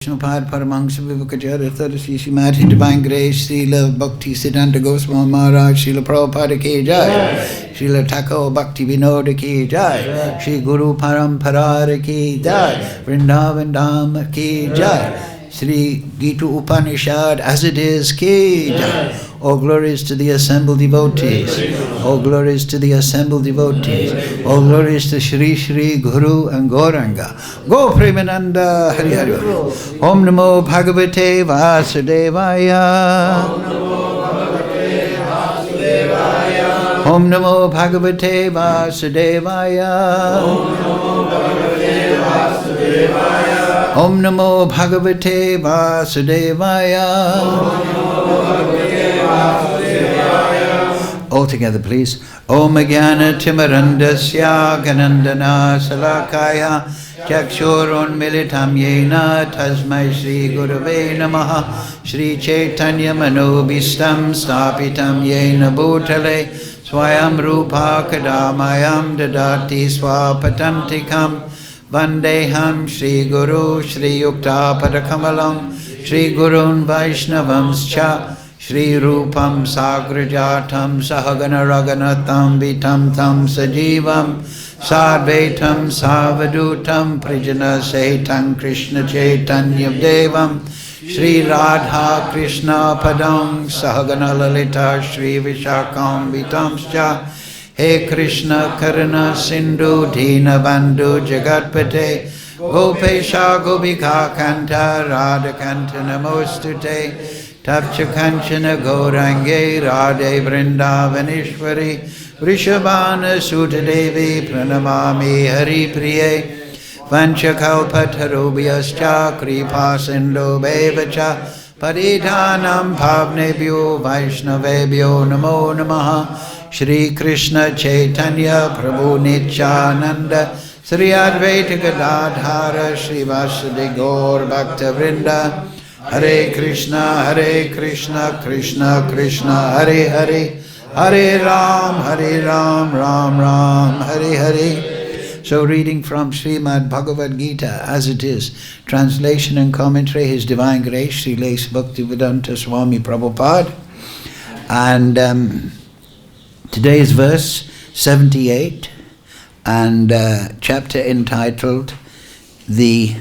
Vaishnavad Paramahansa Vivekacharya Tadasi Srimati Divine Grace Leela of Bhakti Siddhanta Goswami Maharaj Srila Prabhupada Ki Jai Srila Thakur Bhakti Vinod Ki Jai Shri Guru Parampara Ki Jai Vrindavan Dham Ki Jai Shri Gita Upanishad as it is Ki Jai. All glories to the assembled devotees. All glories to the assembled devotees. All glories to Shri Shri Guru and Gauranga. Go Premananda Hari Hari. Om Namo Bhagavate Vasudevaya. Om Namo Bhagavate Vasudevaya. Om Namo Bhagavate Vasudevaya. All together, please. Om Jnana Timarandasya Ganandana Salakaya Chakshurun Militam Yena Tasmai Shri Gurave Namaha Shri Chaitanya Manobhistam Stapitam Yena Bhutale Swayam Rupa Kadamayam Dadati Swapatantikam Vandeham Shri Guru Shri Yukta Padakamalam Shri Gurun Vaishnavamscha Shri Rupam Sagrajatam Sahagana Raganatam Vitam Tam Sajivam Sadvaitam Savadutam Prijana Setan Krishna Chaitanya Devam Shri Radha Krishna Padam Sahagana Lalita Shri Vishakam Vitamscha He Krishna Karana Sindhu Dina Bandhu Jagatpate Gopesha Gopika Kanta Radha Kanta Namostute Tapcha Kanchana Gaurange Radhe Vrindavaneshwari Vrishabhana Sutadevi Pranamami Hari Priye Vanchakalpatarubhyascha Kripa Sindhubhevacha Paridhanam Bhavnebhyo Vaishnavebhyo Namo Namaha Shri Krishna Chaitanya Prabhu Nityananda Sri Advaita Gadadhara Shri Vasudeva Gaur Bhakta Vrinda Hare Krishna, Krishna Krishna, Hare Hare, Hare Ram, Ram Ram, Hare Hare. So reading from Srimad Bhagavad Gita as it is, translation and commentary, His Divine Grace, Sri Bhaktivedanta Swami Prabhupada. And today's verse 78 and chapter entitled The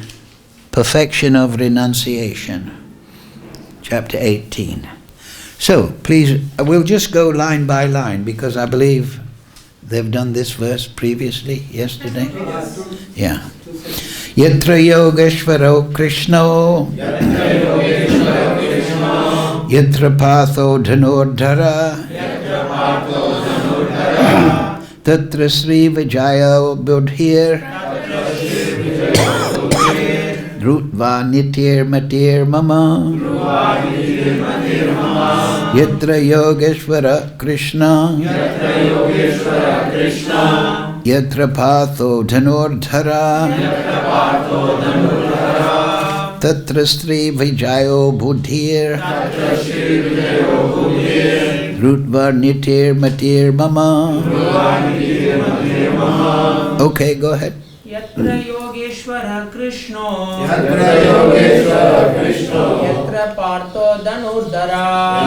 Perfection of Renunciation, chapter 18. So, please, we'll just go line by line because I believe they've done this verse previously, yesterday. Yeah. Yatra yogeśvaraḥ kṛṣṇo, yatra pārtho dhanur-dharaḥ, tatra śrīr vijayo bhūtir, dhruvā nītir matir mama, yatra yogeśvaraḥ kṛṣṇa, yatra pārtho dhanur-dharaḥ, tatra śrīr vijayo bhūtir, dhruvā nītir matir mama. Okay, go ahead. Yatra yogeśvaraḥ kṛṣṇo, yatra pārtho dhanur-dharaḥ,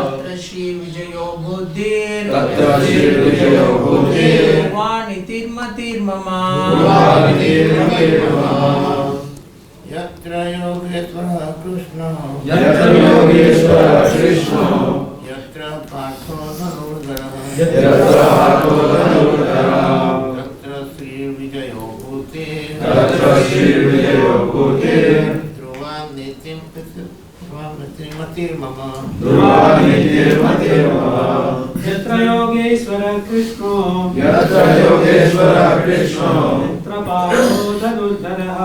tatra śrīr vijayo bhūtir, dhruvā nītir matir mama. Yatra yogeśvaraḥ kṛṣṇo, yatra pārtho dhanur-dharaḥ, tatra śrīr vijayo bhūtir, dhruvā nītir matir mama. Yatra yogeśvaraḥ kṛṣṇo, yatra pārtho dhanur-dharaḥ,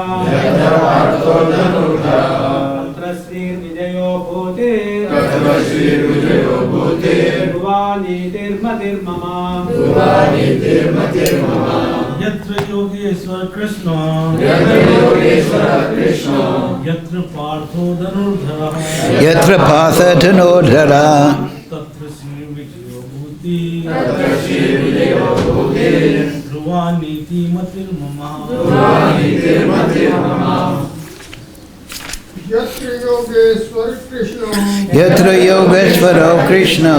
tatra śrīr vijayo bhūtir, dhruvā nītir matir mama. Yatra yogeśvaraḥ kṛṣṇo, yatra pārtho dhanur-dharaḥ, Yatra pārtho tatra śrīr vijayo bhūtir, dhruvā dhruvā nītir matir mama. Yatra yogeśvaraḥ Krishna. Yatra yogeśvaraḥ Krishna.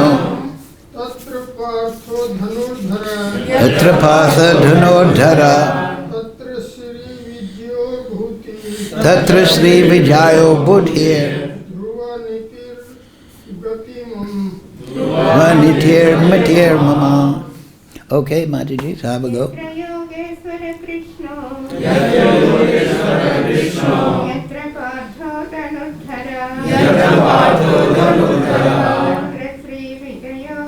Tatra pārtho dhanur-dharaḥ. Tatra pārtho dhanur-dharaḥ. Tatra śrīr vijayo bhūtir. Tatra śrīr vijayo bhūtir. dhruvā nītir gatimam. Nītir matir mama. Okay, Mataji, so have a go. Yatra yogeśvaraḥ Krishna. Yatra yogeśvaraḥ Krishna. Yatra pārtho dhanur-dharaḥ. Tatra śrīr vijayo.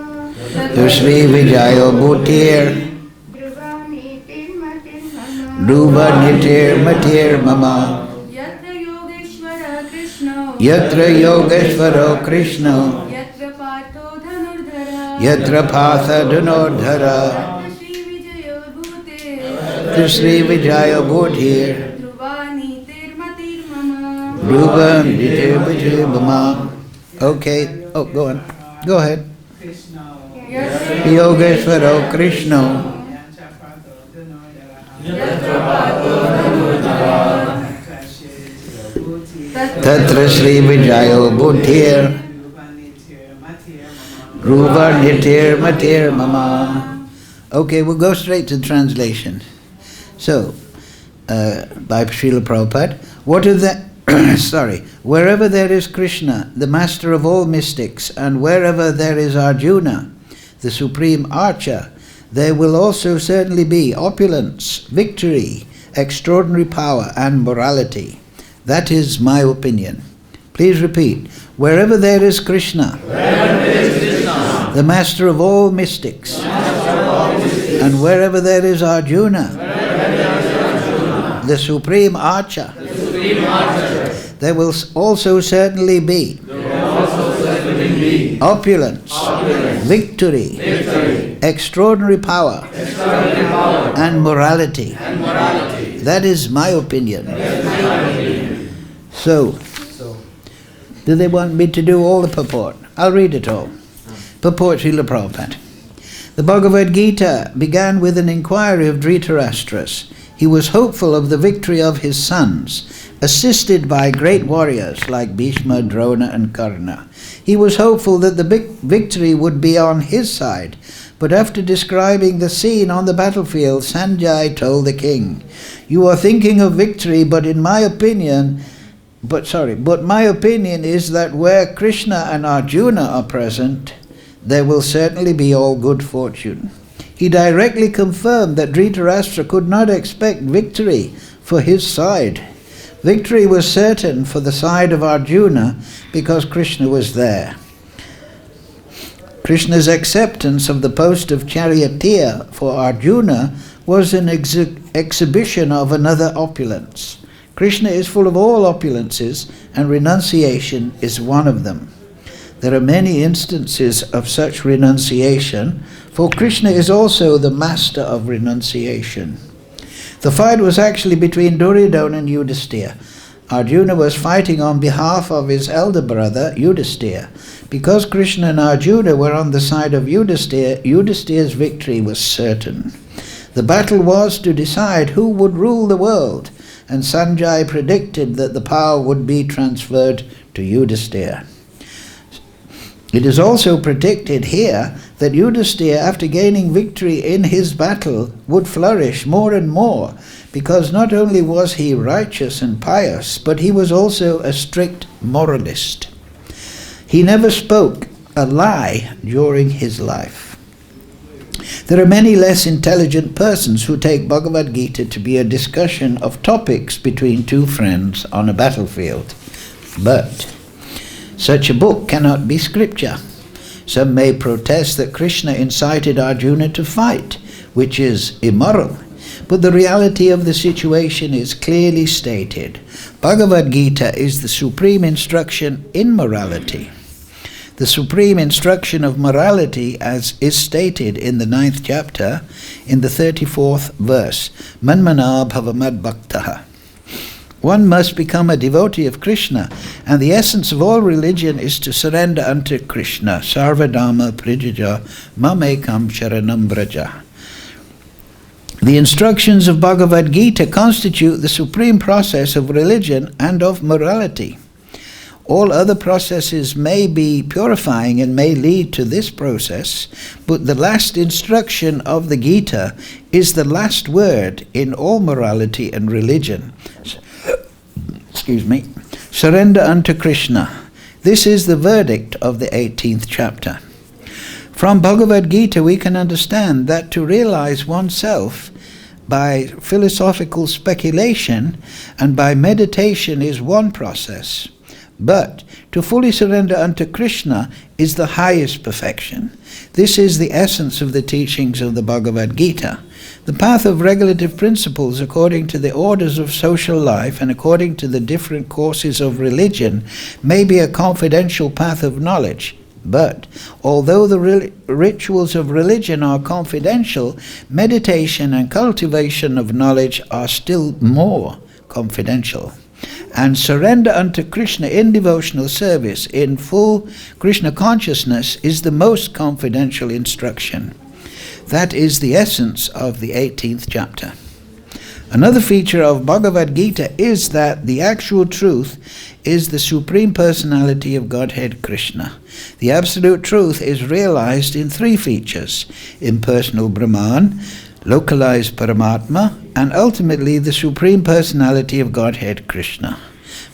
To śrīr vijayo bhūtir. dhruvā nītir matir mama. Dhruvā nītir matir mama. Yatra yogeśvaraḥ Krishna. Yatra yogeśvaraḥ Krishna. Yatra pārtho dhanur-dharaḥ. Yatra pārtho dhanur-dharaḥ. Tatra śrīr vijayo bhūtir. To śrīr vijayo bhūtir. dhruvā nītir matir mama. Dhruvā nītir matir mama. Okay, oh, go on. Go ahead. Yatra Yogeśvaraḥ Krishna. Tatra śrīr vijayo bhūtir. Dhruvā nītir matir mama. Okay, we'll go straight to translation. So, by Srila Prabhupada, what are the wherever there is Krishna, the master of all mystics, and wherever there is Arjuna, the supreme archer, there will also certainly be opulence, victory, extraordinary power, and morality. That is my opinion. Please repeat. Wherever there is Krishna, the master of all mystics, and wherever there is Arjuna, the supreme archer, there will also certainly be opulence, victory, extraordinary power, and morality. That is my opinion. So, do they want me to do all the purport? I'll read it all. Purport Srila Prabhupada. The Bhagavad Gita began with an inquiry of Dhritarashtra's. He was hopeful of the victory of his sons, assisted by great warriors like Bhishma, Drona, and Karna. He was hopeful that the victory would be on his side, but after describing the scene on the battlefield, Sanjay told the king, "You are thinking of victory, but my opinion is that where Krishna and Arjuna are present, there will certainly be all good fortune." He directly confirmed that Dhritarashtra could not expect victory for his side. Victory was certain for the side of Arjuna because Krishna was there. Krishna's acceptance of the post of charioteer for Arjuna was an exhibition of another opulence. Krishna is full of all opulences, and renunciation is one of them. There are many instances of such renunciation, for Krishna is also the master of renunciation. The fight was actually between Duryodhana and Yudhisthira. Arjuna was fighting on behalf of his elder brother, Yudhisthira. Because Krishna and Arjuna were on the side of Yudhisthira, Yudhisthira's victory was certain. The battle was to decide who would rule the world, and Sanjay predicted that the power would be transferred to Yudhisthira. It is also predicted here that Yudhisthira, after gaining victory in his battle, would flourish more and more, because not only was he righteous and pious, but he was also a strict moralist. He never spoke a lie during his life. There are many less intelligent persons who take Bhagavad Gita to be a discussion of topics between two friends on a battlefield. But such a book cannot be scripture. Some may protest that Krishna incited Arjuna to fight, which is immoral. But the reality of the situation is clearly stated. Bhagavad Gita is the supreme instruction in morality. The supreme instruction of morality, as is stated in the 9th chapter, in the 34th verse, Manmana bhavamad bhaktaha. One must become a devotee of Krishna, and the essence of all religion is to surrender unto Krishna. Sarvadhamma prijaja mamekam sharanam braja. The instructions of Bhagavad Gita constitute the supreme process of religion and of morality. All other processes may be purifying and may lead to this process, but the last instruction of the Gita is the last word in all morality and religion. Surrender unto Krishna. This is the verdict of the 18th chapter. From Bhagavad Gita we can understand that to realize oneself by philosophical speculation and by meditation is one process, but to fully surrender unto Krishna is the highest perfection. This is the essence of the teachings of the Bhagavad Gita. The path of regulative principles according to the orders of social life and according to the different courses of religion may be a confidential path of knowledge. But although the rituals of religion are confidential, meditation and cultivation of knowledge are still more confidential. And surrender unto Krishna in devotional service, in full Krishna consciousness, is the most confidential instruction. That is the essence of the 18th chapter. Another feature of Bhagavad Gita is that the actual truth is the Supreme Personality of Godhead Krishna. The absolute truth is realized in three features: impersonal Brahman, localized Paramatma, and ultimately the Supreme Personality of Godhead Krishna.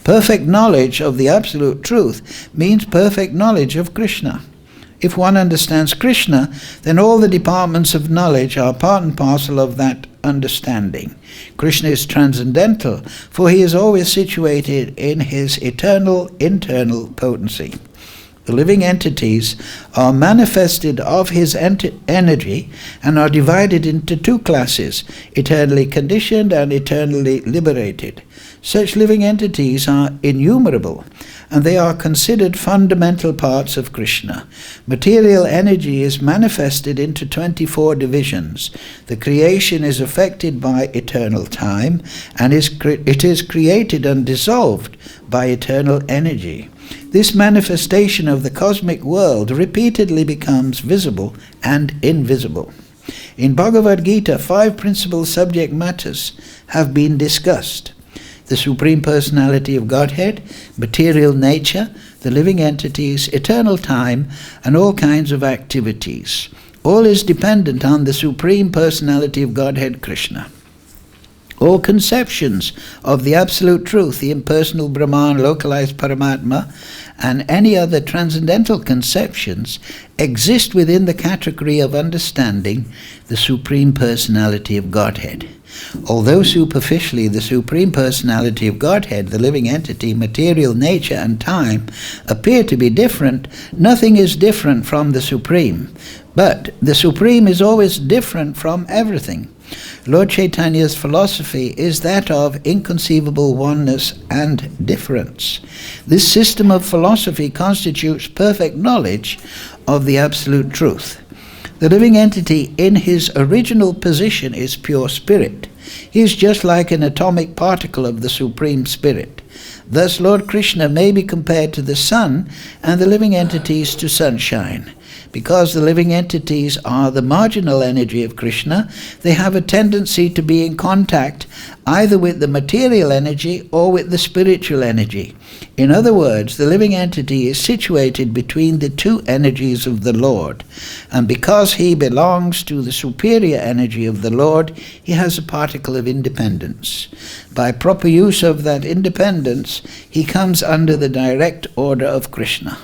Perfect knowledge of the absolute truth means perfect knowledge of Krishna. If one understands Krishna, then all the departments of knowledge are part and parcel of that understanding. Krishna is transcendental, for he is always situated in his eternal internal potency. The living entities are manifested of his energy and are divided into two classes, eternally conditioned and eternally liberated. Such living entities are innumerable, and they are considered fundamental parts of Krishna. Material energy is manifested into 24 divisions. The creation is affected by eternal time, and it is created and dissolved by eternal energy. This manifestation of the cosmic world repeatedly becomes visible and invisible. In Bhagavad Gita, 5 principal subject matters have been discussed: the Supreme Personality of Godhead, material nature, the living entities, eternal time, and all kinds of activities. All is dependent on the Supreme Personality of Godhead Krishna. All conceptions of the Absolute Truth, the impersonal Brahman, localized Paramatma, and any other transcendental conceptions exist within the category of understanding the Supreme Personality of Godhead. Although superficially the Supreme Personality of Godhead, the living entity, material nature, and time appear to be different, nothing is different from the Supreme. But the Supreme is always different from everything. Lord Chaitanya's philosophy is that of inconceivable oneness and difference. This system of philosophy constitutes perfect knowledge of the Absolute Truth. The living entity in his original position is pure spirit. He is just like an atomic particle of the Supreme Spirit. Thus Lord Krishna may be compared to the sun and the living entities to sunshine. Because the living entities are the marginal energy of Krishna, they have a tendency to be in contact either with the material energy or with the spiritual energy. In other words, the living entity is situated between the two energies of the Lord, and because he belongs to the superior energy of the Lord, he has a particle of independence. By proper use of that independence, he comes under the direct order of Krishna.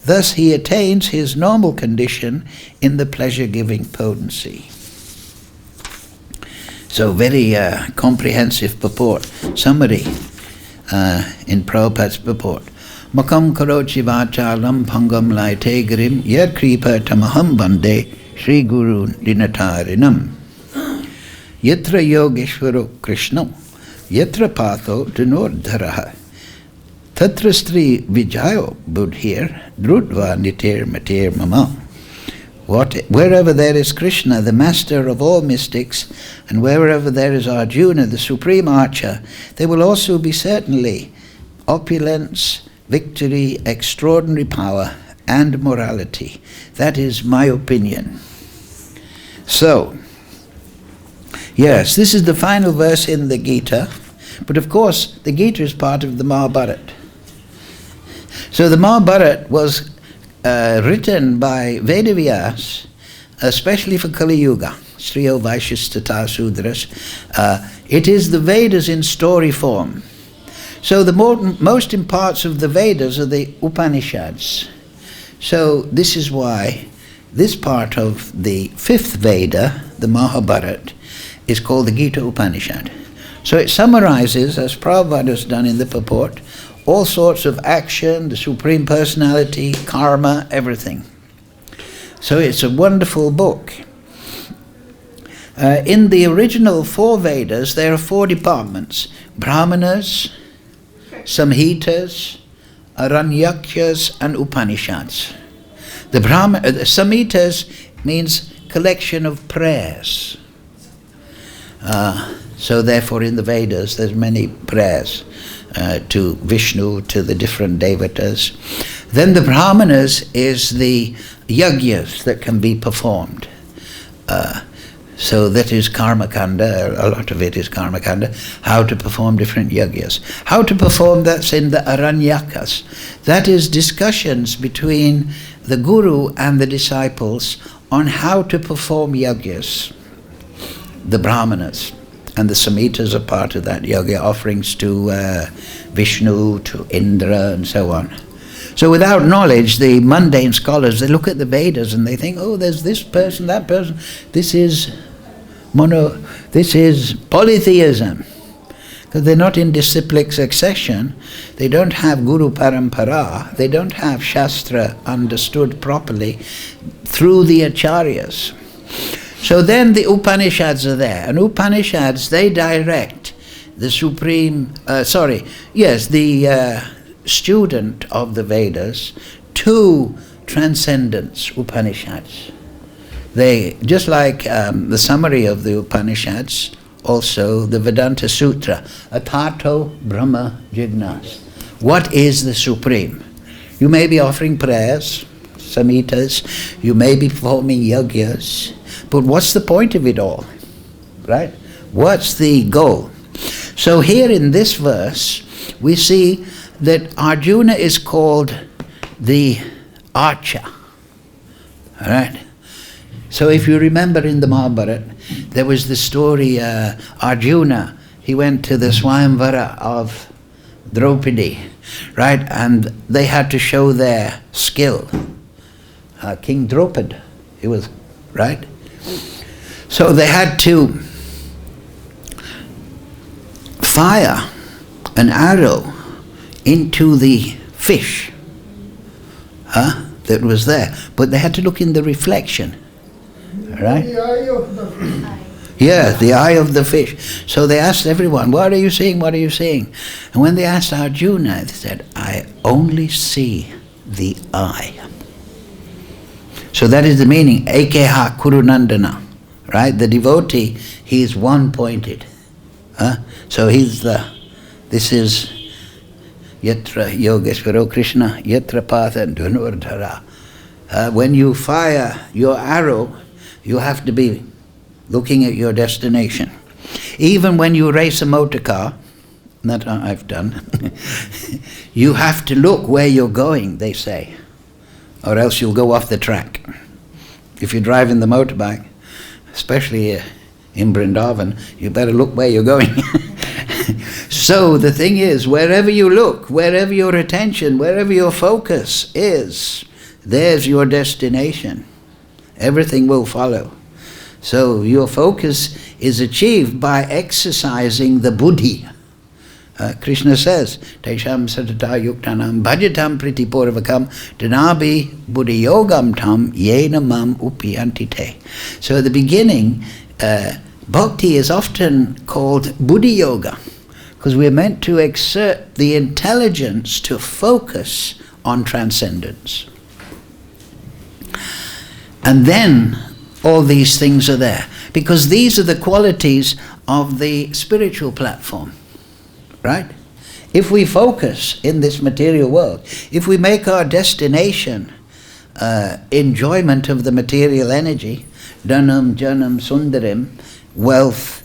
Thus he attains his normal condition in the pleasure-giving potency. So very comprehensive purport, summary in Prabhupada's purport. Makam karochi vachalam bhangam laite girim yad kripa tamaham bande Sri Guru dinatarinam. Yatra yogeśvaraḥ kṛṣṇo, yatra pārtho dhanur-dharaḥ. Tatra vijayo bhūtir, dhruvā nītir matir mama. Wherever there is Krishna, the master of all mystics, and wherever there is Arjuna, the supreme archer, there will also be certainly opulence, victory, extraordinary power, and morality. That is my opinion. So, Yes, this is the final verse in the Gita. But of course, the Gita is part of the Mahabharata. So the Mahabharata was written by Vedavyas, especially for Kali Yuga. Striyo Vaishyastata Sudras. It is the Vedas in story form. So the most in parts of the Vedas are the Upanishads. So this is why this part of the fifth Veda, the Mahabharata, is called the Gita Upanishad. So it summarizes, as Prabhupada has done in the purport, all sorts of action, the Supreme Personality, karma, everything. So it's a wonderful book. In the original four Vedas, there are four departments: Brahmanas, Samhitas, Aranyakyas, and Upanishads. The Samhitas means collection of prayers. So therefore in the Vedas there's many prayers to Vishnu, to the different devatas. Then the Brahmanas is the yagyas that can be performed. So that is karmakanda, a lot of it is karmakanda, how to perform different yagyas. How to perform, that's in the aranyakas. That is discussions between the guru and the disciples on how to perform yagyas. The Brahmanas and the Samhitas are part of that yoga, offerings to Vishnu, to Indra, and so on. So without knowledge, the mundane scholars, they look at the Vedas and they think, oh, there's this person, that person. This is polytheism. Because they're not in disciplic succession, they don't have Guru Parampara, they don't have Shastra understood properly through the Acharyas. So then the Upanishads are there, and Upanishads, they direct the student of the Vedas to transcendence, Upanishads. They, just like the summary of the Upanishads, also the Vedanta Sutra, Atato Brahma Jignas. What is the Supreme? You may be offering prayers, Samhitas, you may be performing yagyas, but what's the point of it all? Right? What's the goal? So here in this verse, we see that Arjuna is called the archer. All right? So if you remember in the Mahabharata, there was the story, Arjuna, he went to the Swayamvara of Draupadi, right? And they had to show their skill. King Draupadi, he was, right? So they had to fire an arrow into the fish that was there. But they had to look in the reflection. Right? The eye of the fish. Yeah, the eye of the fish. So they asked everyone, what are you seeing? What are you seeing? And when they asked Arjuna, they said, I only see the eye. So that is the meaning, Ekeha Kurunandana. Right? The devotee, he is one-pointed. So this is yatra yogeśvaraḥ Kṛṣṇa, yatra pārtho dhanur-dharaḥ. When you fire your arrow, you have to be looking at your destination. Even when you race a motor car, that I've done, you have to look where you're going, they say, or else you'll go off the track. If you're driving the motorbike, especially in Vrindavan, you better look where you're going. So the thing is, wherever you look, wherever your attention, wherever your focus is, there's your destination. Everything will follow. So your focus is achieved by exercising the buddhi. Krishna says, Tesham satata yuktanam bhajatam pritipurvakam danabi buddhi yogam tam yena mam upiyanti te. So at the beginning, bhakti is often called buddhi yoga, because we're meant to exert the intelligence to focus on transcendence. And then all these things are there, because these are the qualities of the spiritual platform, right? If we focus in this material world, if we make our destination enjoyment of the material energy, dhanam, janam, sundarim, wealth,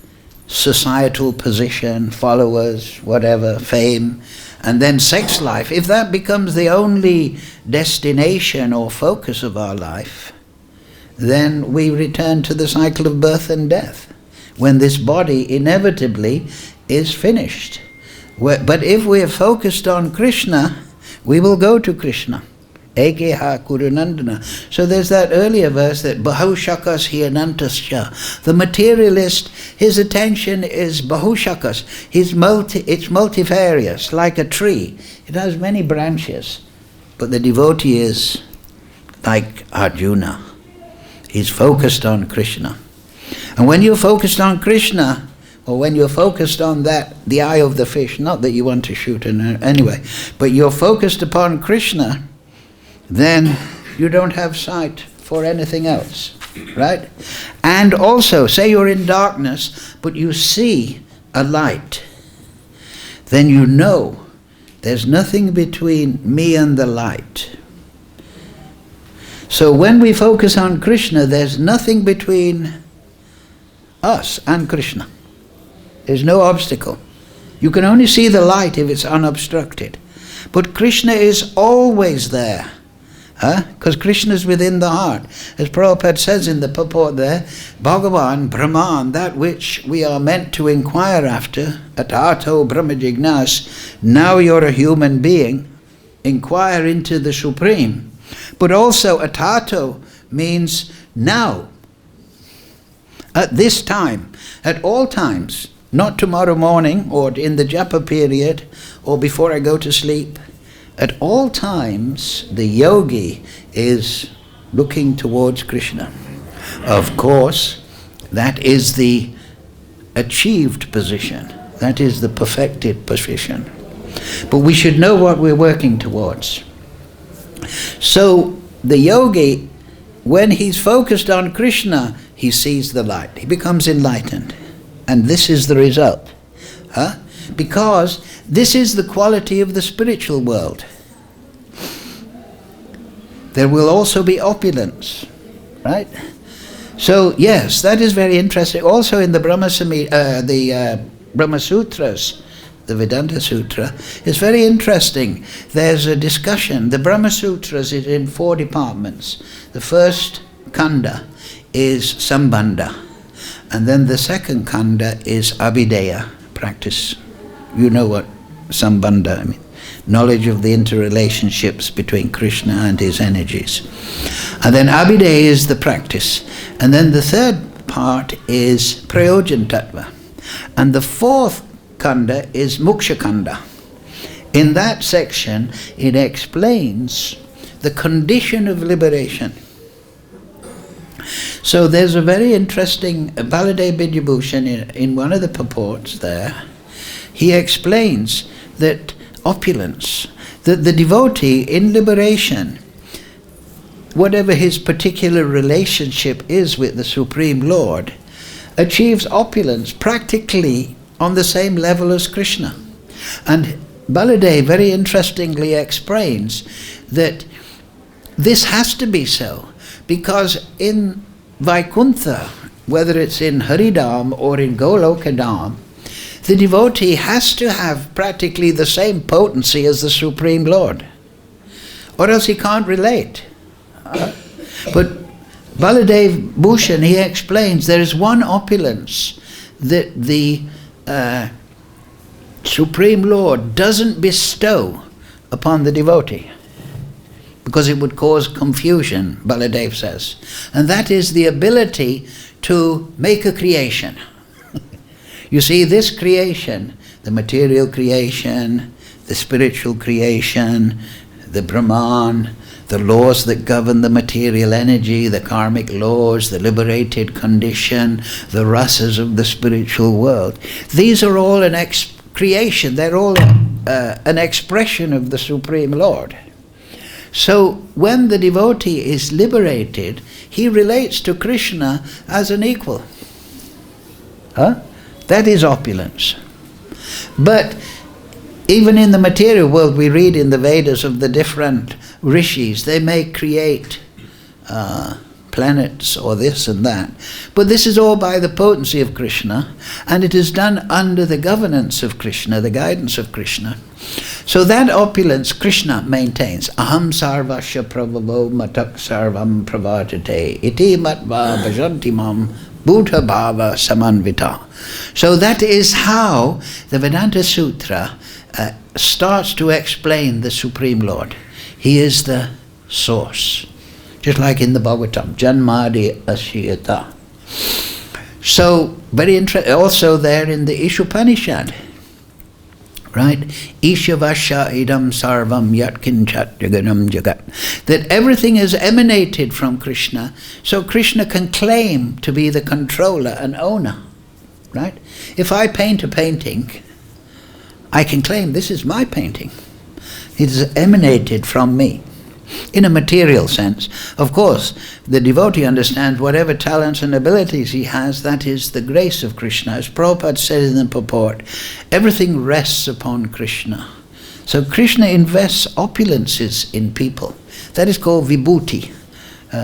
societal position, followers, whatever, fame, and then sex life, if that becomes the only destination or focus of our life, then we return to the cycle of birth and death, when this body inevitably is finished. But if we are focused on Krishna, we will go to Krishna. Ekeha kurunandana. So there's that earlier verse that bahushakas hi anantasya. The materialist, his attention is bahushakas. It's multifarious, like a tree. It has many branches. But the devotee is like Arjuna. He's focused on Krishna. And when you're focused on Krishna, or when you're focused on that, the eye of the fish, not that you want to shoot it anyway, but you're focused upon Krishna, then you don't have sight for anything else, right? And also, say you're in darkness, but you see a light, then you know there's nothing between me and the light. So when we focus on Krishna, there's nothing between us and Krishna. There's no obstacle. You can only see the light if it's unobstructed. But Krishna is always there. Because Krishna is within the heart. As Prabhupada says in the purport there, Bhagavan, Brahman, that which we are meant to inquire after, atato brahma jignas, now you're a human being, inquire into the Supreme. But also atato means now, at this time, at all times, not tomorrow morning or in the japa period or before I go to sleep. At all times, the yogi is looking towards Krishna. Of course, that is the achieved position. That is the perfected position. But we should know what we're working towards. So, the yogi, when he's focused on Krishna, he sees the light. He becomes enlightened. And this is the result. Because this is the quality of the spiritual world. There will also be opulence, right? So yes, that is very interesting. Also in the Brahma Sutras, the Vedanta Sutra, is very interesting. There's a discussion. The Brahma Sutras is in 4 departments. The first kanda is Sambandha, and then the second kanda is Abhideya, practice. You know what Sambandha, I mean, knowledge of the interrelationships between Krishna and his energies. And then Abhideya is the practice. And then the third part is Prayojan Tattva. And the fourth kanda is Moksha Kanda. In that section, it explains the condition of liberation. So there's a very interesting Baladev Vidyabhushan in one of the purports there. He explains that opulence, that the devotee in liberation, whatever his particular relationship is with the Supreme Lord, achieves opulence practically on the same level as Krishna. And Baladev very interestingly explains that this has to be so, because in Vaikuntha, whether it's in Haridham or in Golokadam, the devotee has to have practically the same potency as the Supreme Lord, or else he can't relate. But Baladev Bhushan, he explains there is one opulence that the Supreme Lord doesn't bestow upon the devotee, because it would cause confusion, Baladev says. And that is the ability to make a creation. You see, this creation, the material creation, the spiritual creation, the Brahman, the laws that govern the material energy, the karmic laws, the liberated condition, the rasas of the spiritual world. These are all an creation, they're all an expression of the Supreme Lord. So when the devotee is liberated, he relates to Krishna as an equal. That is opulence. But even in the material world, we read in the Vedas of the different rishis, they may create planets or this and that. But this is all by the potency of Krishna, and it is done under the governance of Krishna, the guidance of Krishna. So that opulence Krishna maintains. Aham sarvasya prabhavo matak sarvam pravartate iti matva bhajanti mam bhūta bhava samanvita. So that is how the Vedanta Sutra starts to explain the Supreme Lord. He is the source. Just like in the Bhagavatam, Janmadi Asyata. So, very interesting, also there in the Ishopanishad, right? Ishavasya idam sarvam yatkinchat jaganam jagat. That everything is emanated from Krishna, so Krishna can claim to be the controller and owner, right? If I paint a painting, I can claim this is my painting. It is emanated from me. In a material sense, of course, the devotee understands whatever talents and abilities he has, that is the grace of Krishna. As Prabhupada said in the purport, everything rests upon Krishna. So Krishna invests opulences in people. That is called vibhuti.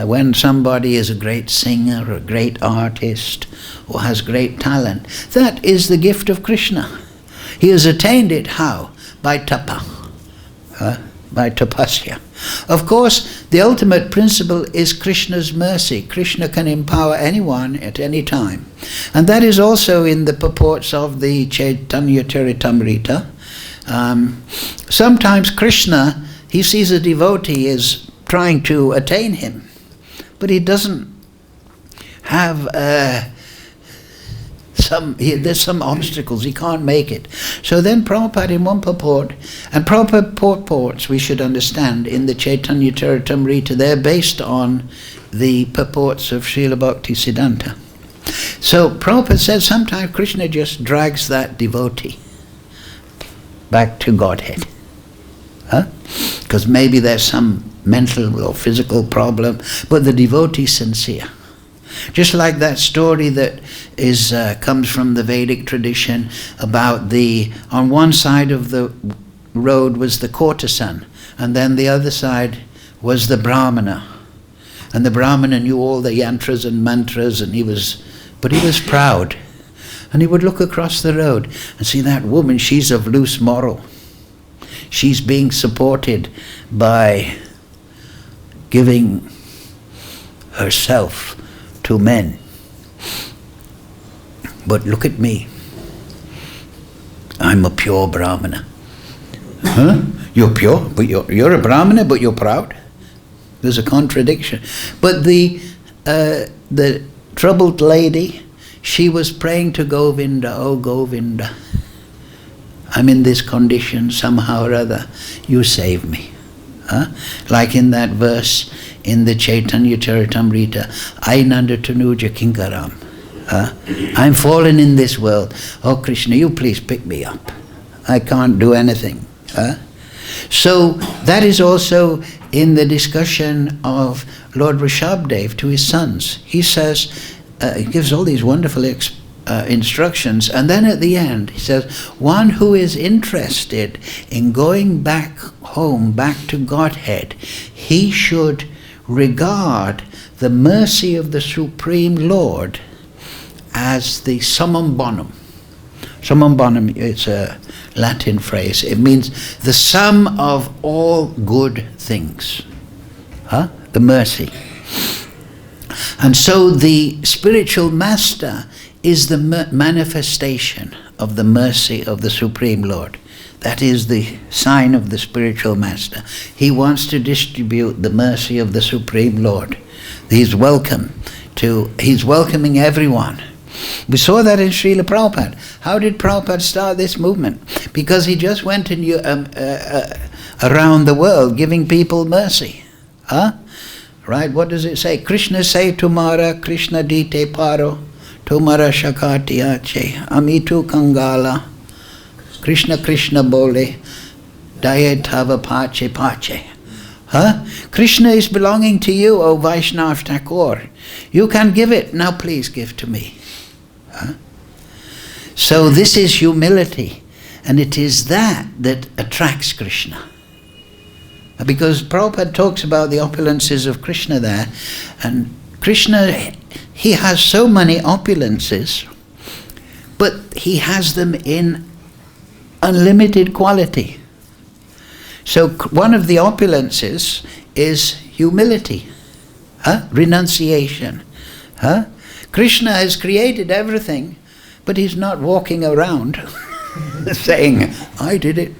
When somebody is a great singer or a great artist or has great talent, that is the gift of Krishna. He has attained it how? By tapa. By tapasya. Of course, the ultimate principle is Krishna's mercy. Krishna can empower anyone at any time. And that is also in the purports of the Chaitanya Charitamrita. Sometimes Krishna, he sees a devotee is trying to attain him, but he doesn't have there's some obstacles, he can't make it. So then Prabhupada in one purport, and Prabhupada purports we should understand in the Chaitanya Charitamrita, they're based on the purports of Srila Bhakti Siddhanta. So Prabhupada says sometimes Krishna just drags that devotee back to Godhead. Because maybe there's some mental or physical problem, but the devotee is sincere. Just like that story that is comes from the Vedic tradition about on one side of the road was the courtesan, and then the other side was the Brahmana. And the Brahmana knew all the yantras and mantras, but he was proud. And he would look across the road and see that woman, she's of loose moral. She's being supported by giving herself to men. But look at me. I'm a pure Brahmana. You're pure, but you're a Brahmana, but you're proud? There's a contradiction. But the troubled lady, she was praying to Govinda, oh Govinda, I'm in this condition somehow or other, you save me. Like in that verse in the Chaitanya Charitamrita, Ainanda Tanuja Kinkaram. I'm fallen in this world. Oh Krishna, you please pick me up. I can't do anything. So that is also in the discussion of Lord Rishabdev to his sons. He says, he gives all these wonderful instructions, and then at the end he says, one who is interested in going back home, back to Godhead, he should regard the mercy of the Supreme Lord as the summum bonum. Summum bonum is a Latin phrase. It means the sum of all good things. The mercy. And so the spiritual master is the manifestation of the mercy of the Supreme Lord. That is the sign of the spiritual master. He wants to distribute the mercy of the Supreme Lord. He's welcoming everyone. We saw that in Srila Prabhupada. How did Prabhupada start this movement? Because he just went around the world giving people mercy. Right? What does it say? Krishna say tumara, Krishna dite paro, tumara shakati ache, amitu kangala, Krishna Krishna bole, daye tava pache pache. Krishna is belonging to you, O Vaishnav Thakur. You can give it, now please give to me. So this is humility, and it is that attracts Krishna. Because Prabhupada talks about the opulences of Krishna there, and Krishna, he has so many opulences, but he has them in unlimited quality. So one of the opulences is humility, renunciation. Krishna has created everything, but he's not walking around saying, I did it.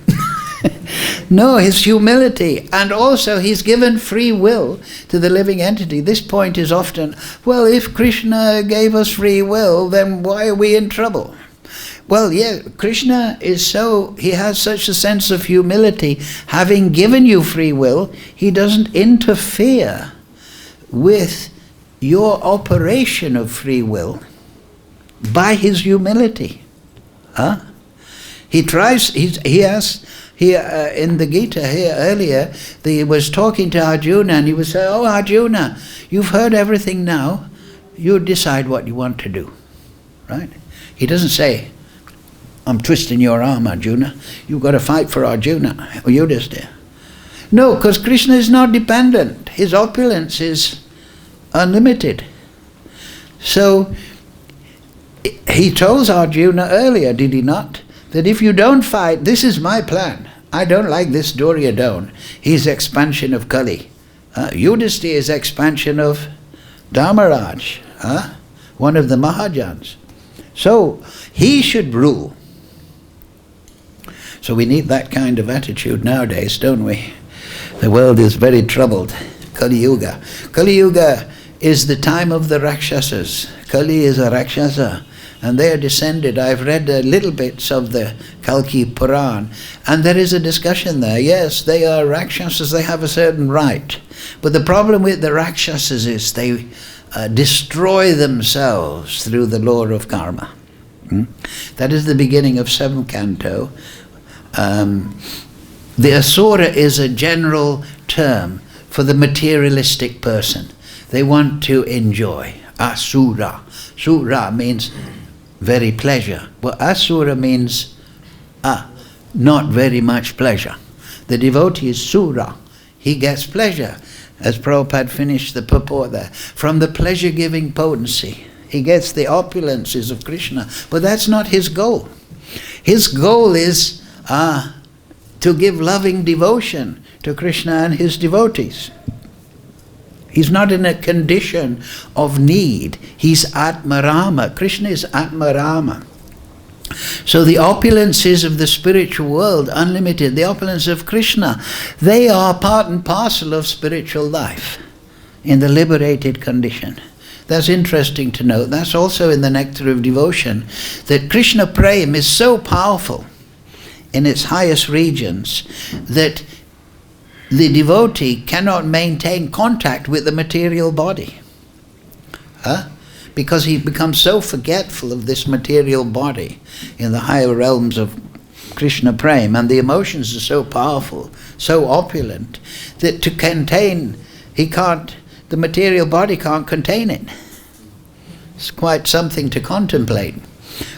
No, his humility, and also he's given free will to the living entity. This point is often, well, if Krishna gave us free will, then why are we in trouble? Well, yeah, Krishna he has such a sense of humility. Having given you free will, he doesn't interfere with your operation of free will by his humility. He tries, he has, here in the Gita here earlier, he was talking to Arjuna and he was saying, oh Arjuna, you've heard everything now, you decide what you want to do, right? He doesn't say, I'm twisting your arm, Arjuna, you've got to fight for Arjuna, or Yudhisthira. No, because Krishna is not dependent, his opulence is unlimited. So, he told Arjuna earlier, did he not? That if you don't fight, this is my plan. I don't like this Duryodhana. He's expansion of Kali. Yudhisthira is expansion of Dharmaraj, one of the Mahajans. So he should rule. So we need that kind of attitude nowadays, don't we? The world is very troubled. Kali Yuga. Kali Yuga is the time of the Rakshasas. Kali is a Rakshasa. And they are descended. I've read little bits of the Kalki Puran, and there is a discussion there. Yes, they are Rakshasas, they have a certain right. But the problem with the Rakshasas is they destroy themselves through the law of karma. That is the beginning of 7th canto. The Asura is a general term for the materialistic person. They want to enjoy. Asura. Sura means very pleasure. Well, Asura means not very much pleasure. The devotee is Sura. He gets pleasure. As Prabhupada finished the purport there, from the pleasure-giving potency. He gets the opulences of Krishna. But that's not his goal. His goal is to give loving devotion to Krishna and his devotees. He's not in a condition of need. He's Atmarama. Krishna is Atmarama. So the opulences of the spiritual world, unlimited, the opulence of Krishna, they are part and parcel of spiritual life in the liberated condition. That's interesting to note. That's also in the Nectar of Devotion, that Krishna Prem is so powerful in its highest regions that the devotee cannot maintain contact with the material body. Because he becomes so forgetful of this material body in the higher realms of Krishna Prem, and the emotions are so powerful, so opulent, that to contain, the material body can't contain it. It's quite something to contemplate.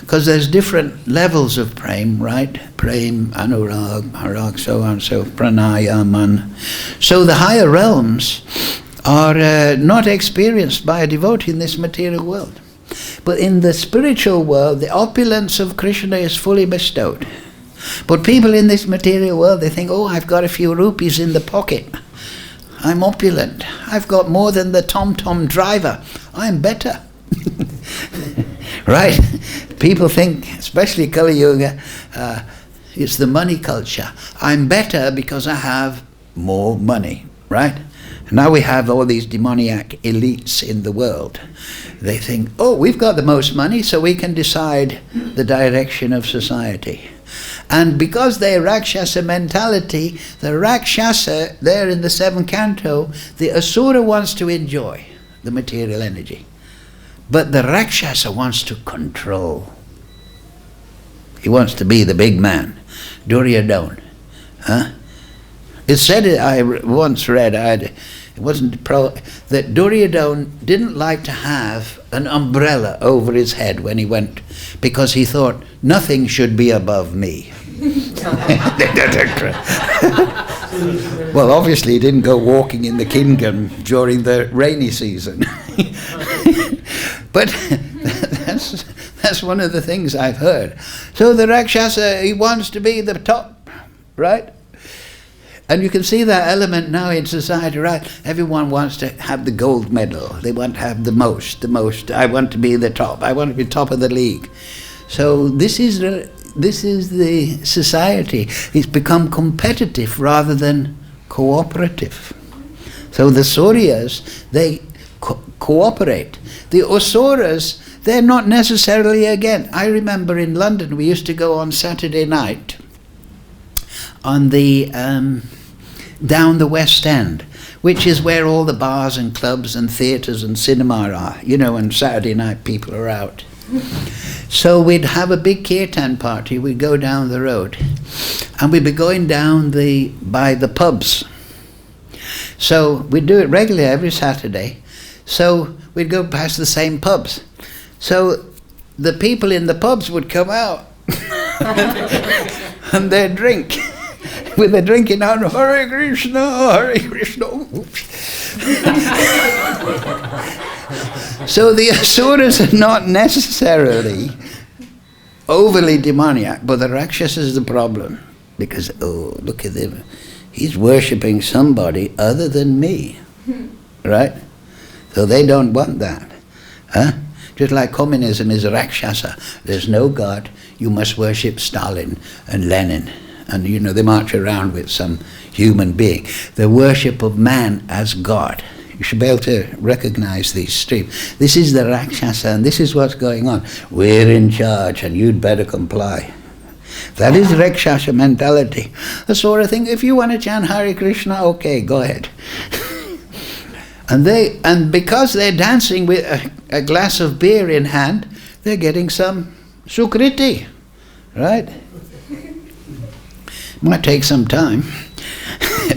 Because there's different levels of prem, right? Prem, anurag, harag, so on, so pranayaman. So the higher realms are not experienced by a devotee in this material world. But in the spiritual world, the opulence of Krishna is fully bestowed. But people in this material world, they think, oh, I've got a few rupees in the pocket. I'm opulent. I've got more than the tom-tom driver. I'm better. Right? People think, especially Kali Yuga, it's the money culture. I'm better because I have more money, right? Now we have all these demoniac elites in the world. They think, oh, we've got the most money, so we can decide the direction of society. And because they're Rakshasa mentality, the Rakshasa, there in the 7th canto, the Asura wants to enjoy the material energy. But the Rakshasa wants to control. He wants to be the big man. Duryodhana. It's said, I once read, that Duryodhana didn't like to have an umbrella over his head when he went, because he thought, nothing should be above me. Well, obviously he didn't go walking in the kingdom during the rainy season. But that's one of the things I've heard. So the Rakshasa, he wants to be the top, right? And you can see that element now in society, right? Everyone wants to have the gold medal. They want to have the most. I want to be the top. I want to be top of the league. So this is the society. It's become competitive rather than cooperative. So the Suryas, they cooperate. The Asuras, they're not necessarily again. I remember in London we used to go on Saturday night on the down the West End, which is where all the bars and clubs and theatres and cinema are, you know, and Saturday night people are out. So we'd have a big kirtan party, we'd go down the road, and we'd be going down by the pubs. So we'd do it regularly every Saturday. So we'd go past the same pubs. So the people in the pubs would come out and they'd drink. With a drinking on Hare Krishna, Hare Krishna. So the Asuras are not necessarily overly demoniac, but the Rakshasa is the problem. Because, oh, look at him. He's worshipping somebody other than me. Right? So they don't want that. Huh? Just like communism is a Rakshasa. There's no God. You must worship Stalin and Lenin. And you know, they march around with some human being. The worship of man as God. You should be able to recognize these streams. This is the Rakshasa, and this is what's going on. We're in charge, and you'd better comply. That is Rakshasa mentality. The sort of thing, if you want to chant Hare Krishna, okay, go ahead. And because they're dancing with a glass of beer in hand, they're getting some sukriti, right? Might take some time,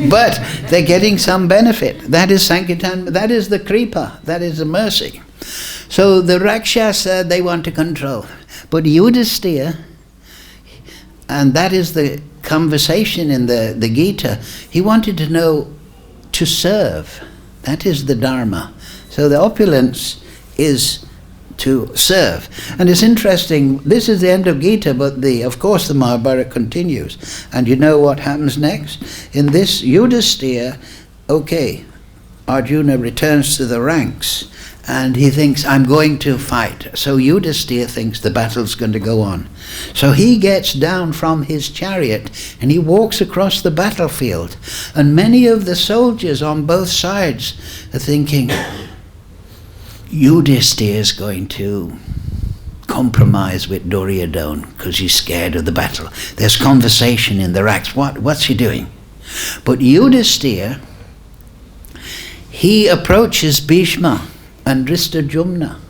but they're getting some benefit. That is Sankirtan, that is the kripa, that is the mercy. So the Rakshasa, they want to control. But Yudhisthira, and that is the conversation in the Gita, he wanted to know to serve. That is the Dharma. So the opulence is to serve. And it's interesting, this is the end of Gita, but of course the Mahabharata continues. And you know what happens next? In this Yudhisthira, okay, Arjuna returns to the ranks and he thinks, I'm going to fight. So Yudhisthira thinks the battle's going to go on. So he gets down from his chariot and he walks across the battlefield. And many of the soldiers on both sides are thinking, Yudhisthira is going to compromise with Duryodhana because he's scared of the battle. There's conversation in the ranks. What's he doing? But Yudhisthira, he approaches Bhishma and Dhristadyumna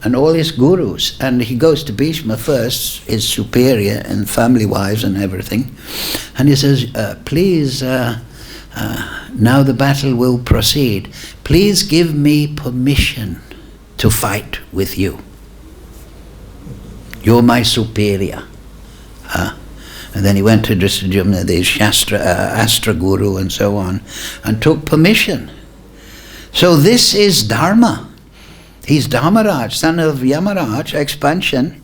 and all his gurus, and he goes to Bhishma first, his superior and family-wise and everything, and he says, please, now the battle will proceed. Please give me permission to fight with you. You're my superior. And then he went to Dhristadyumna, the Astra Guru and so on, and took permission. So this is Dharma. He's Dharmaraj, son of Yamaraj, expansion.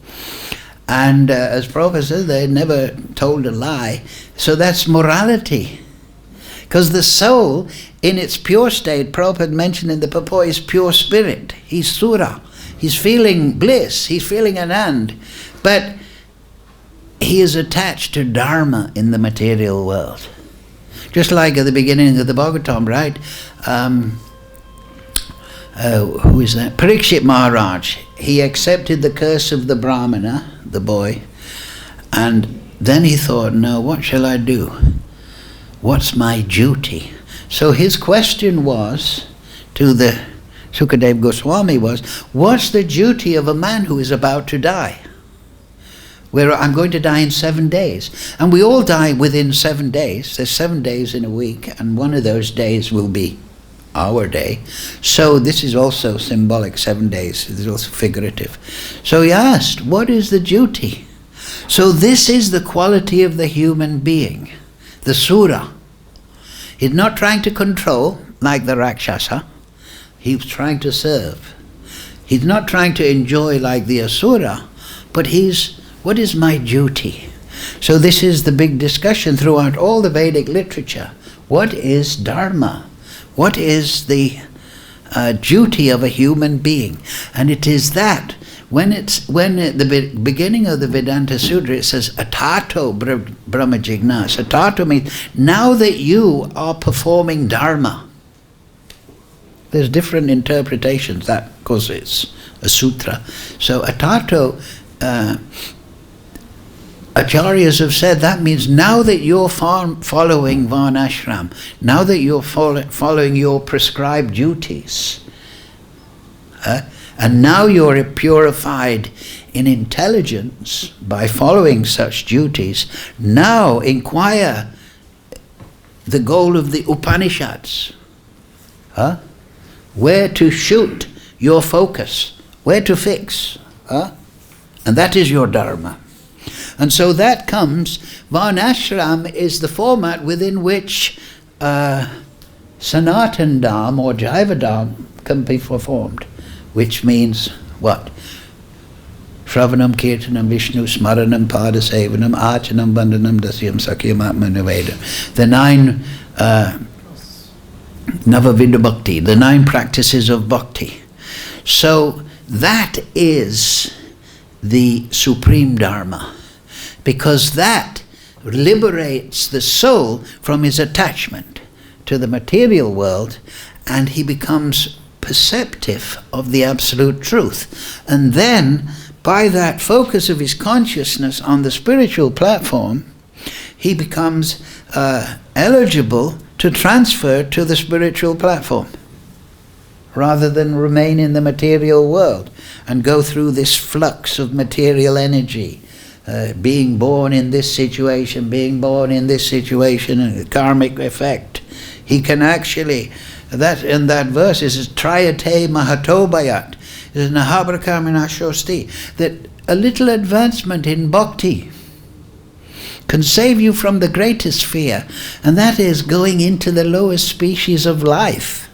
And as Prabhupada said, they never told a lie. So that's morality. Because the soul, in its pure state, Prabhupada mentioned in the purport, is pure spirit. He's Sura. He's feeling bliss. He's feeling Anand. But he is attached to Dharma in the material world. Just like at the beginning of the Bhagavatam, right? Who is that? Parikshit Maharaj. He accepted the curse of the Brahmana, the boy, and then he thought, no, what shall I do? What's my duty? So his question was to the Sukadeva Goswami was, what's the duty of a man who is about to die? Where I'm going to die in 7 days. And we all die within 7 days. There's 7 days in a week, and one of those days will be our day. So this is also symbolic, 7 days. It is also figurative. So he asked, what is the duty? So this is the quality of the human being, the sura. He's not trying to control like the Rakshasa. He's trying to serve. He's not trying to enjoy like the asura, but what is my duty? So this is the big discussion throughout all the Vedic literature. What is dharma? What is the duty of a human being? And it is that when at the beginning of the Vedanta Sutra it says atato brahma jignasa. Atato means now that you are performing dharma. There's different interpretations. That, of course, it's a sutra. So atato, acharyas have said that means now that you're following varnashram, now that you're following your prescribed duties, and now you're purified in intelligence by following such duties, now inquire the goal of the Upanishads. Where to shoot your focus, where to fix. And that is your dharma. And so that comes, varnashram is the format within which sanatan dharma or jaiva dharma can be performed, which means what? Shravanam, Kirtanam, Vishnu, Smaranam, Padasevanam, Achanam, Bandhanam, Dasyam, Sakyam, Atmanaveda. The 9 Navavidha Bhakti, the 9 practices of bhakti. So that is the supreme dharma, because that liberates the soul from his attachment to the material world, and he becomes perceptive of the absolute truth. And then, by that focus of his consciousness on the spiritual platform, he becomes eligible to transfer to the spiritual platform, rather than remain in the material world and go through this flux of material energy, being born in this situation, being born in this situation, and the karmic effect. He can actually, that in that verse is trayate mahatobayat, is nahabrakāmina shosti, that a little advancement in bhakti can save you from the greatest fear, and that is going into the lowest species of life.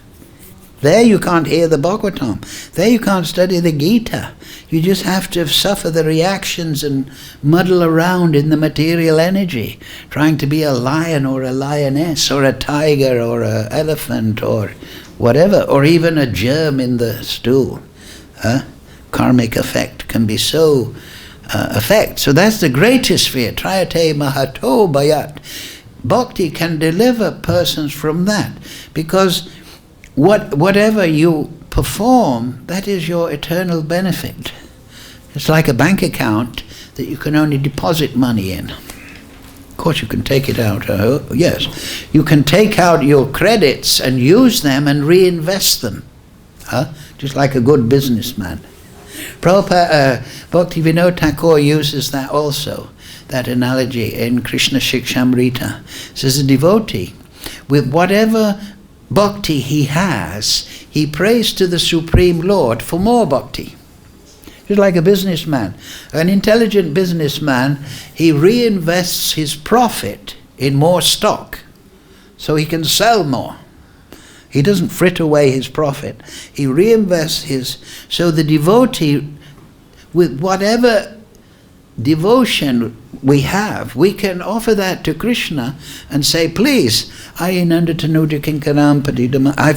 There you can't hear the Bhagavatam. There you can't study the Gita. You just have to suffer the reactions and muddle around in the material energy, trying to be a lion or a lioness or a tiger or an elephant or whatever, or even a germ in the stool. Karmic effect can be so effect. So that's the greatest fear. Trayate mahato bayat. Bhakti can deliver persons from that, because whatever you perform, that is your eternal benefit. It's like a bank account that you can only deposit money in. Of course you can take it out, yes. You can take out your credits and use them and reinvest them. Just like a good businessman. Prabhupada, Bhaktivinoda Thakur uses that also, that analogy in Krishna Shikshamrita. It says a devotee, with whatever bhakti he has, he prays to the Supreme Lord for more bhakti. Just like a businessman. An intelligent businessman, he reinvests his profit in more stock, so he can sell more. He doesn't frit away his profit. He reinvests his... So the devotee, with whatever devotion we have, we can offer that to Kṛṣṇa and say, please, I've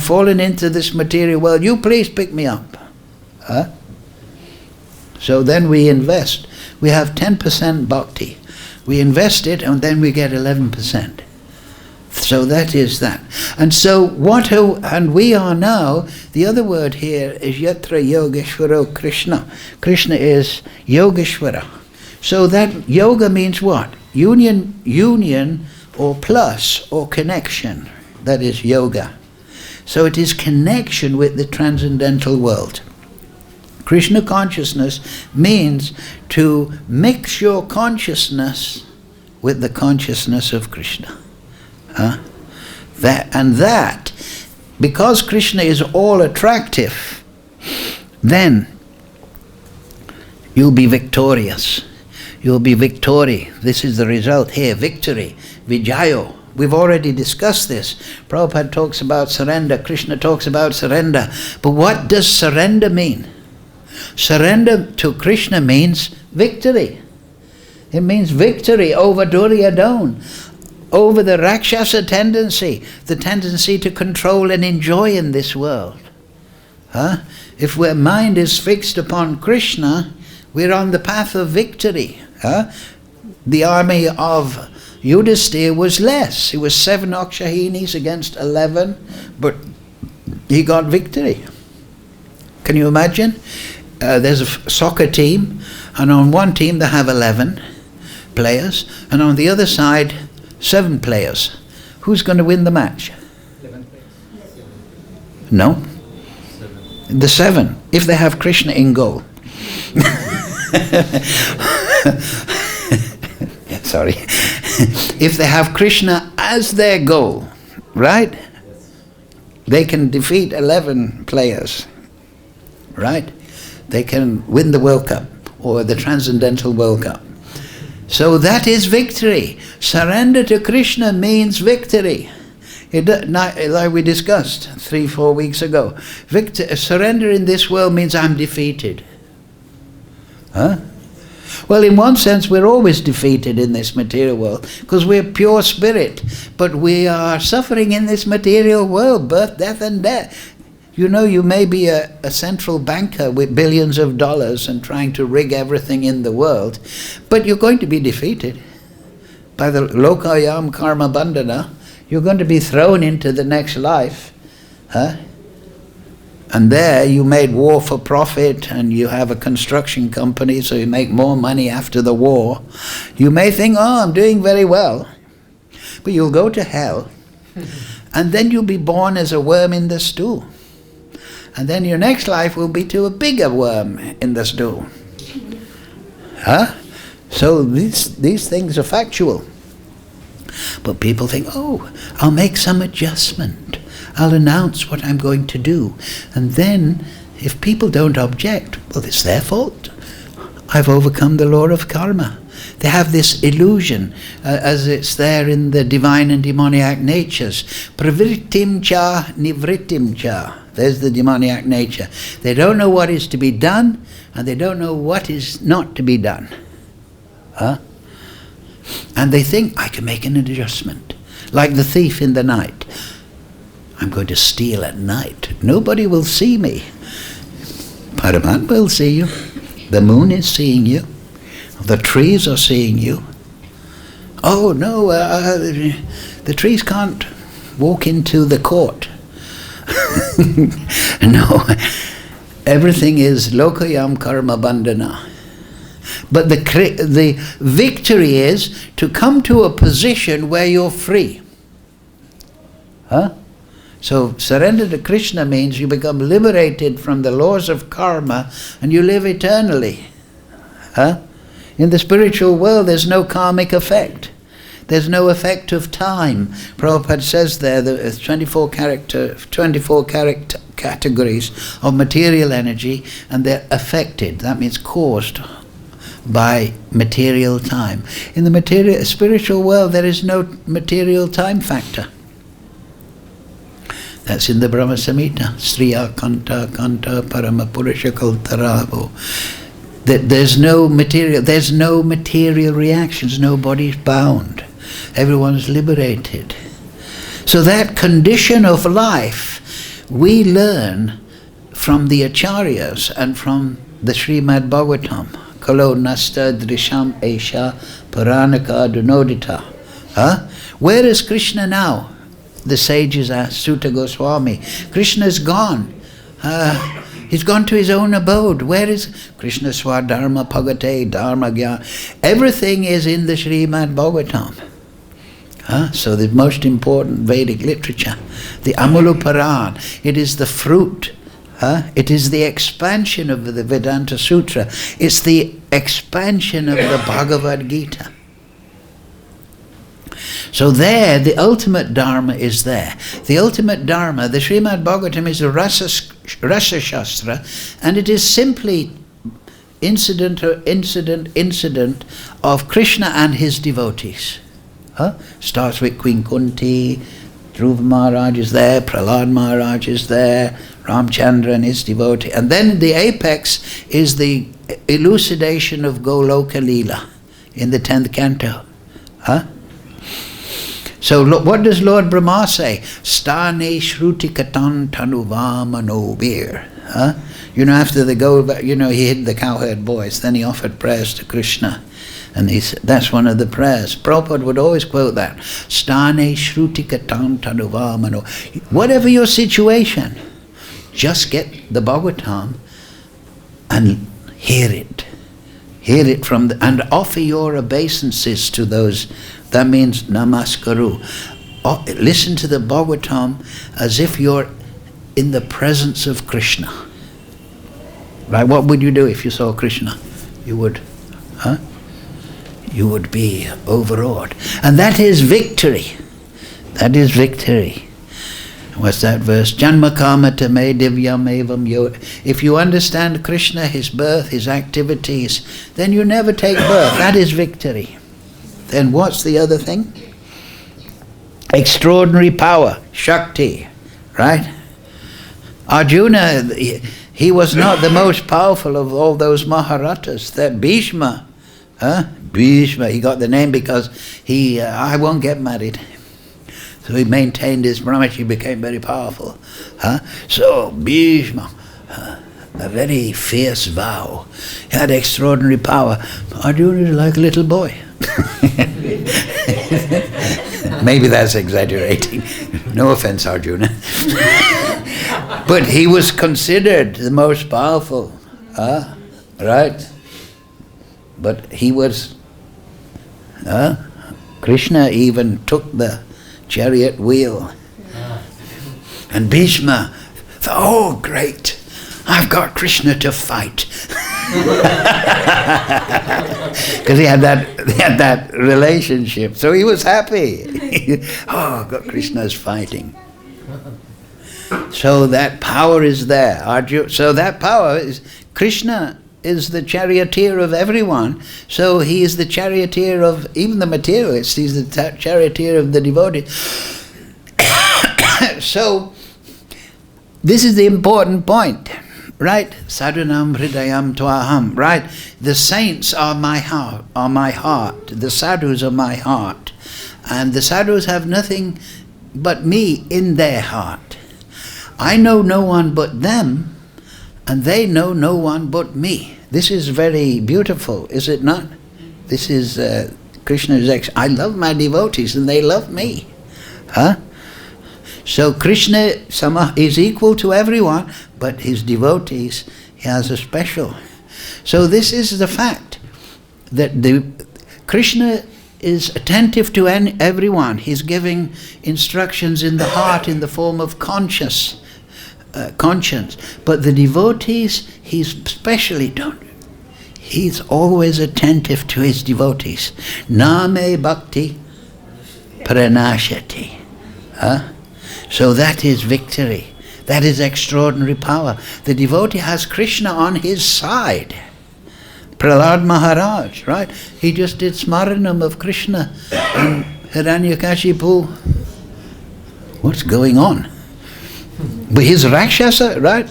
fallen into this material world, you please pick me up. So then we invest. We have 10% bhakti. We invest it and then we get 11%. So that is that. And so and we are now, the other word here is yatra yogeśvaraḥ Kṛṣṇa. Kṛṣṇa is yogeśvaraḥ. So that yoga means what? Union or plus or connection. That is yoga. So it is connection with the transcendental world. Krishna consciousness means to mix your consciousness with the consciousness of Krishna. That, because Krishna is all attractive, then you'll be victorious. You will be victori. This is the result here, victory, vijayo. We've already discussed this. Prabhupada talks about surrender, Krishna talks about surrender. But what does surrender mean? Surrender to Krishna means victory. It means victory over Duryodhana, over the Rakshasa tendency, the tendency to control and enjoy in this world. If our mind is fixed upon Krishna, we're on the path of victory. The army of Yudhisthira was less. It was 7 Akshahinis against 11, but he got victory. Can you imagine? There's a soccer team, and on one team they have 11 players, and on the other side 7 players. Who's going to win the match? 11 players. No. 7. The 7, if they have Krishna in goal. Sorry. If they have Krishna as their goal, right? They can defeat 11 players, right? They can win the World Cup or the Transcendental World Cup. So that is victory. Surrender to Krishna means victory. Like we discussed 3-4 weeks ago. Surrender in this world means I'm defeated. Well, in one sense, we're always defeated in this material world because we're pure spirit, but we are suffering in this material world, birth, death, and death. You know, you may be a central banker with billions of dollars and trying to rig everything in the world, but you're going to be defeated by the lokayam karma bandhana. You're going to be thrown into the next life. And there you made war for profit and you have a construction company, so you make more money after the war. You may think, oh, I'm doing very well. But you'll go to hell. And then you'll be born as a worm in the stool. And then your next life will be to a bigger worm in the stool. So these things are factual. But people think, oh, I'll make some adjustment. I'll announce what I'm going to do. And then, if people don't object, well, it's their fault. I've overcome the law of karma. They have this illusion, as it's there in the divine and demoniac natures. Pravrittim cha, nivrittim cha. There's the demoniac nature. They don't know what is to be done, and they don't know what is not to be done. And they think, I can make an adjustment. Like the thief in the night. I'm going to steal at night. Nobody will see me. Paramatma will see you. The moon is seeing you. The trees are seeing you. Oh no, the trees can't walk into the court. No, everything is lokayam karma bandhana. But the victory is to come to a position where you're free. So surrender to Krishna means you become liberated from the laws of karma and you live eternally. In the spiritual world there's no karmic effect. There's no effect of time. Prabhupada says there there's 24 categories of material energy and they're affected. That means caused by material time. In the spiritual world there is no material time factor. That's in the Brahma Samhita. Striya kanta kanta parama purusha kaltaravo. There's no material reactions, nobody's bound. Everyone's liberated. So that condition of life we learn from the acharyas and from the Srimad Bhagavatam. Kalo nasta drisham esha paranaka dunodita. Where is Krishna now? The sages asked Sutta Goswami. Krishna's gone. He's gone to his own abode. Where is Krishna Swadharma Pagate Dharma Gya? Everything is in the Srimad Bhagavatam. So the most important Vedic literature, the Amulaparan, it is the fruit. It is the expansion of the Vedanta Sutra. It's the expansion of the Bhagavad Gita. So there, the ultimate Dharma is there. The ultimate Dharma, the Srimad Bhagavatam is a Rasa Shastra, and it is simply incident of Krishna and his devotees. Starts with Queen Kunti, Dhruva Maharaj is there, Prahlad Maharaj is there, Ramchandra and his devotee. And then the apex is the elucidation of Goloka Leela in the 10th canto. So what does Lord Brahma say? Stane shruti katan tanuvā manobir. After the he hid the cowherd boys, then he offered prayers to Krishna. And that's one of the prayers. Prabhupada would always quote that. Stane shruti katan tanuvā mano. Whatever your situation, just get the Bhagavatam and hear it. Hear it and offer your obeisances to those. That means namaskaru. Listen to the Bhagavatam as if you're in the presence of Krishna. Right? What would you do if you saw Krishna? You would, You would be overawed. And that is victory. That is victory. What's that verse? Janma kama tame divyam evam yo. If you understand Krishna, his birth, his activities, then you never take birth. That is victory. Then what's the other thing? Extraordinary power, Shakti, right? Arjuna, he was not the most powerful of all those Maharatas. That Bhishma, Bhishma, he got the name because I won't get married. So he maintained his brahmacharya, he became very powerful. So Bhishma, a very fierce vow, he had extraordinary power. Arjuna is like a little boy. Maybe that's exaggerating. No offense, Arjuna. But he was considered the most powerful. Right? But he was... Krishna even took the chariot wheel. And Bhishma thought, oh great, I've got Krishna to fight. Because he had that relationship. So he was happy. Oh, God, Krishna's fighting. So that power is there. So that power is, Krishna is the charioteer of everyone. So he is the charioteer of even the materialists. He's the charioteer of the devotee. So this is the important point. Right? Sadhunam hridayam tvaham. Right? The saints are my heart. The sadhus are my heart. And the sadhus have nothing but me in their heart. I know no one but them, and they know no one but me. This is very beautiful, is it not? This is Krishna's I love my devotees and they love me. So Krishna is equal to everyone, but his devotees, he has a special. So this is the fact, that Krishna is attentive to everyone. He's giving instructions in the heart in the form of conscience. But the devotees, he's specially don't. He's always attentive to his devotees. Name bhakti pranashati. So that is victory. That is extraordinary power. The devotee has Krishna on his side. Prahlad Maharaj, right? He just did smaranam of Krishna and Hiranyakashipu. What's going on? But he's Rakshasa, right?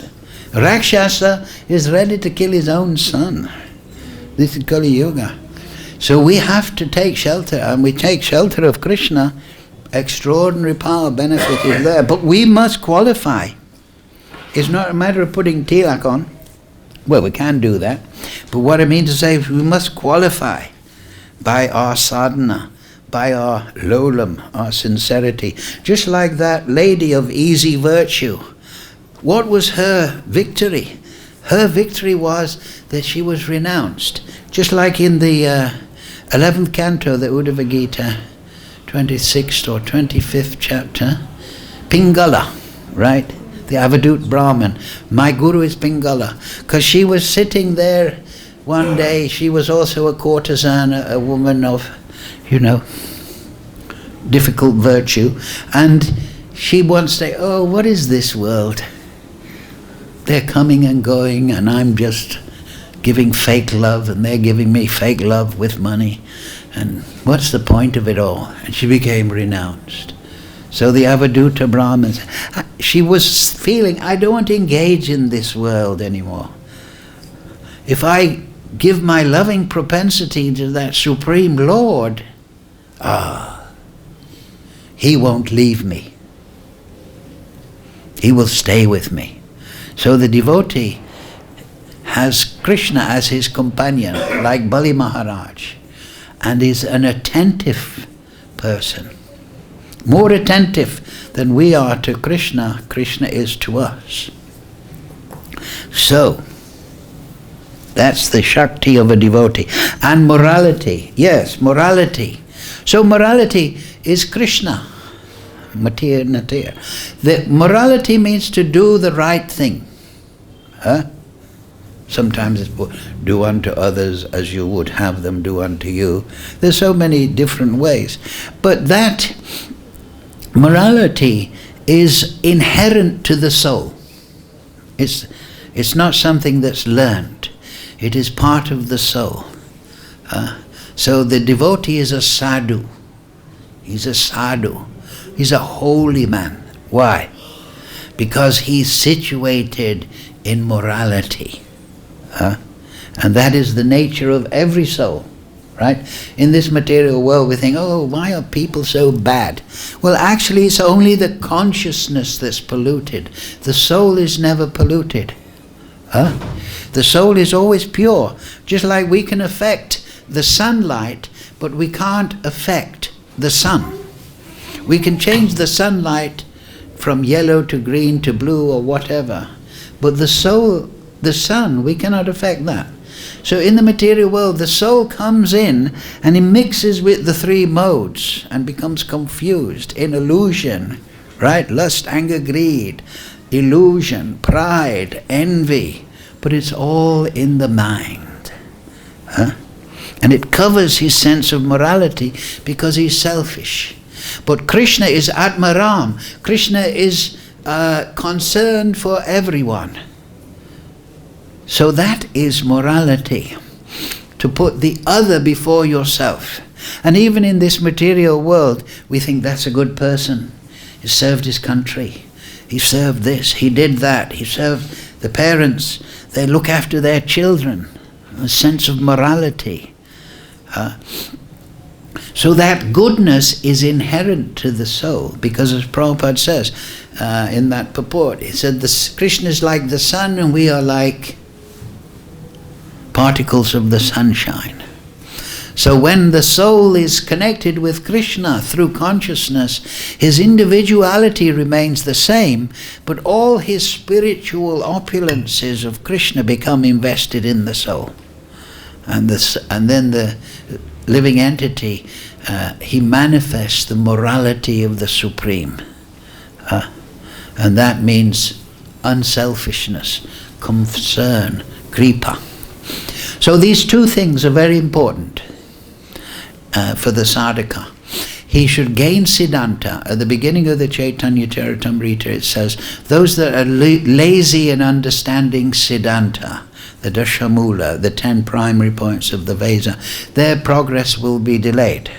Rakshasa is ready to kill his own son. This is Kali Yuga. So we have to take shelter, and we take shelter of Krishna. Extraordinary power, benefit is there. But we must qualify. It's not a matter of putting tilak on. Well, we can do that. But what I mean to say is we must qualify by our sadhana, by our lolam, our sincerity. Just like that lady of easy virtue. What was her victory? Her victory was that she was renounced. Just like in the 11th canto, the Uddhava Gita, 26th or 25th chapter, Pingala, right? The Avadut Brahman. My guru is Pingala. Because she was sitting there one day, she was also a courtesan, a woman of, difficult virtue. And she once said, oh, what is this world? They're coming and going, and I'm just giving fake love, and they're giving me fake love with money. And what's the point of it all? And she became renounced. So the Avadhuta Brahmins, she was feeling, I don't want to engage in this world anymore. If I give my loving propensity to that Supreme Lord, He won't leave me. He will stay with me. So the devotee has Krishna as his companion, like Bali Maharaj, and is an attentive person. More attentive than we are to Krishna, Krishna is to us. So, that's the Shakti of a devotee. And morality, yes, morality. So morality is Krishna, matir, nītir. The morality means to do the right thing. Sometimes it's do unto others as you would have them do unto you. There's so many different ways. But that morality is inherent to the soul. It's not something that's learned. It is part of the soul. So the devotee is a sadhu. He's a sadhu. He's a holy man. Why? Because he's situated in morality. And that is the nature of every soul. Right? In this material world we think, oh, why are people so bad? Well, actually it's only the consciousness that's polluted. The soul is never polluted. The soul is always pure. Just like we can affect the sunlight, but we can't affect the sun. We can change the sunlight from yellow to green to blue or whatever. But the soul, the sun, we cannot affect that. So in the material world, the soul comes in and it mixes with the three modes and becomes confused in illusion, right? Lust, anger, greed, illusion, pride, envy. But it's all in the mind. And it covers his sense of morality because he's selfish. But Krishna is Atmaram. Krishna is concerned for everyone. So that is morality, to put the other before yourself. And even in this material world, we think that's a good person. He served his country. He served this, he did that. He served the parents. They look after their children. A sense of morality. So that goodness is inherent to the soul, because as Prabhupada says in that purport, he said Krishna is like the sun and we are like particles of the sunshine. So when the soul is connected with Krishna through consciousness, his individuality remains the same, but all his spiritual opulences of Krishna become invested in the soul. And then the living entity, he manifests the morality of the Supreme. And that means unselfishness, concern, kripa. So these two things are very important for the sadhaka. He should gain siddhanta. At the beginning of the Chaitanya Charitamrita it says, those that are lazy in understanding siddhanta, the dashamula, the 10 primary points of the Veda, their progress will be delayed.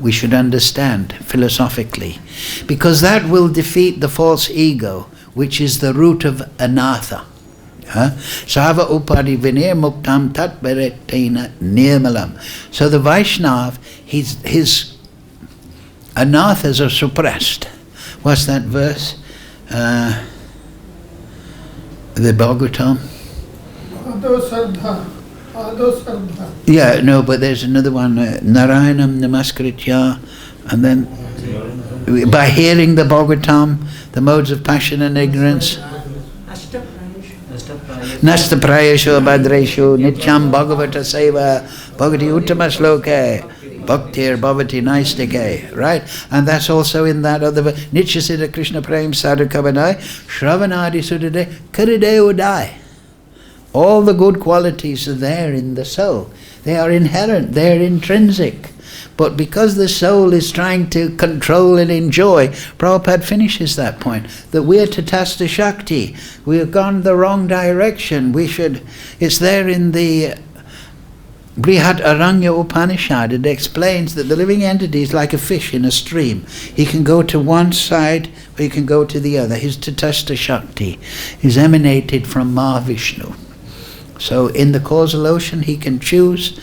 We should understand philosophically, because that will defeat the false ego, which is the root of anatha. Sava upadi vinir muktam tat beretena nirmalam. So the Vaishnav, his anathas are suppressed. What's that verse? The Bhagavatam? Yeah, no, but there's another one, Narayanam Namaskritya, and then by hearing the Bhagavatam, the modes of passion and ignorance, Nasta prayesho badresho nityam bhagavata seva bhagati uttama sloke bhaktir bhavati naistike, right? And that's also in that other Nityasiddha Krishna Prem Sadhu Kavanai Shravanadi Sudade Karide Udai. All the good qualities are there in the soul. They are inherent, they are intrinsic. But because the soul is trying to control and enjoy, Prabhupada finishes that point, that we're tatasta shakti. We have gone the wrong direction. It's there in the Brihat Aranya Upanishad. It explains that the living entity is like a fish in a stream. He can go to one side or he can go to the other. His tatasta shakti is emanated from Mahavishnu. So in the causal ocean he can choose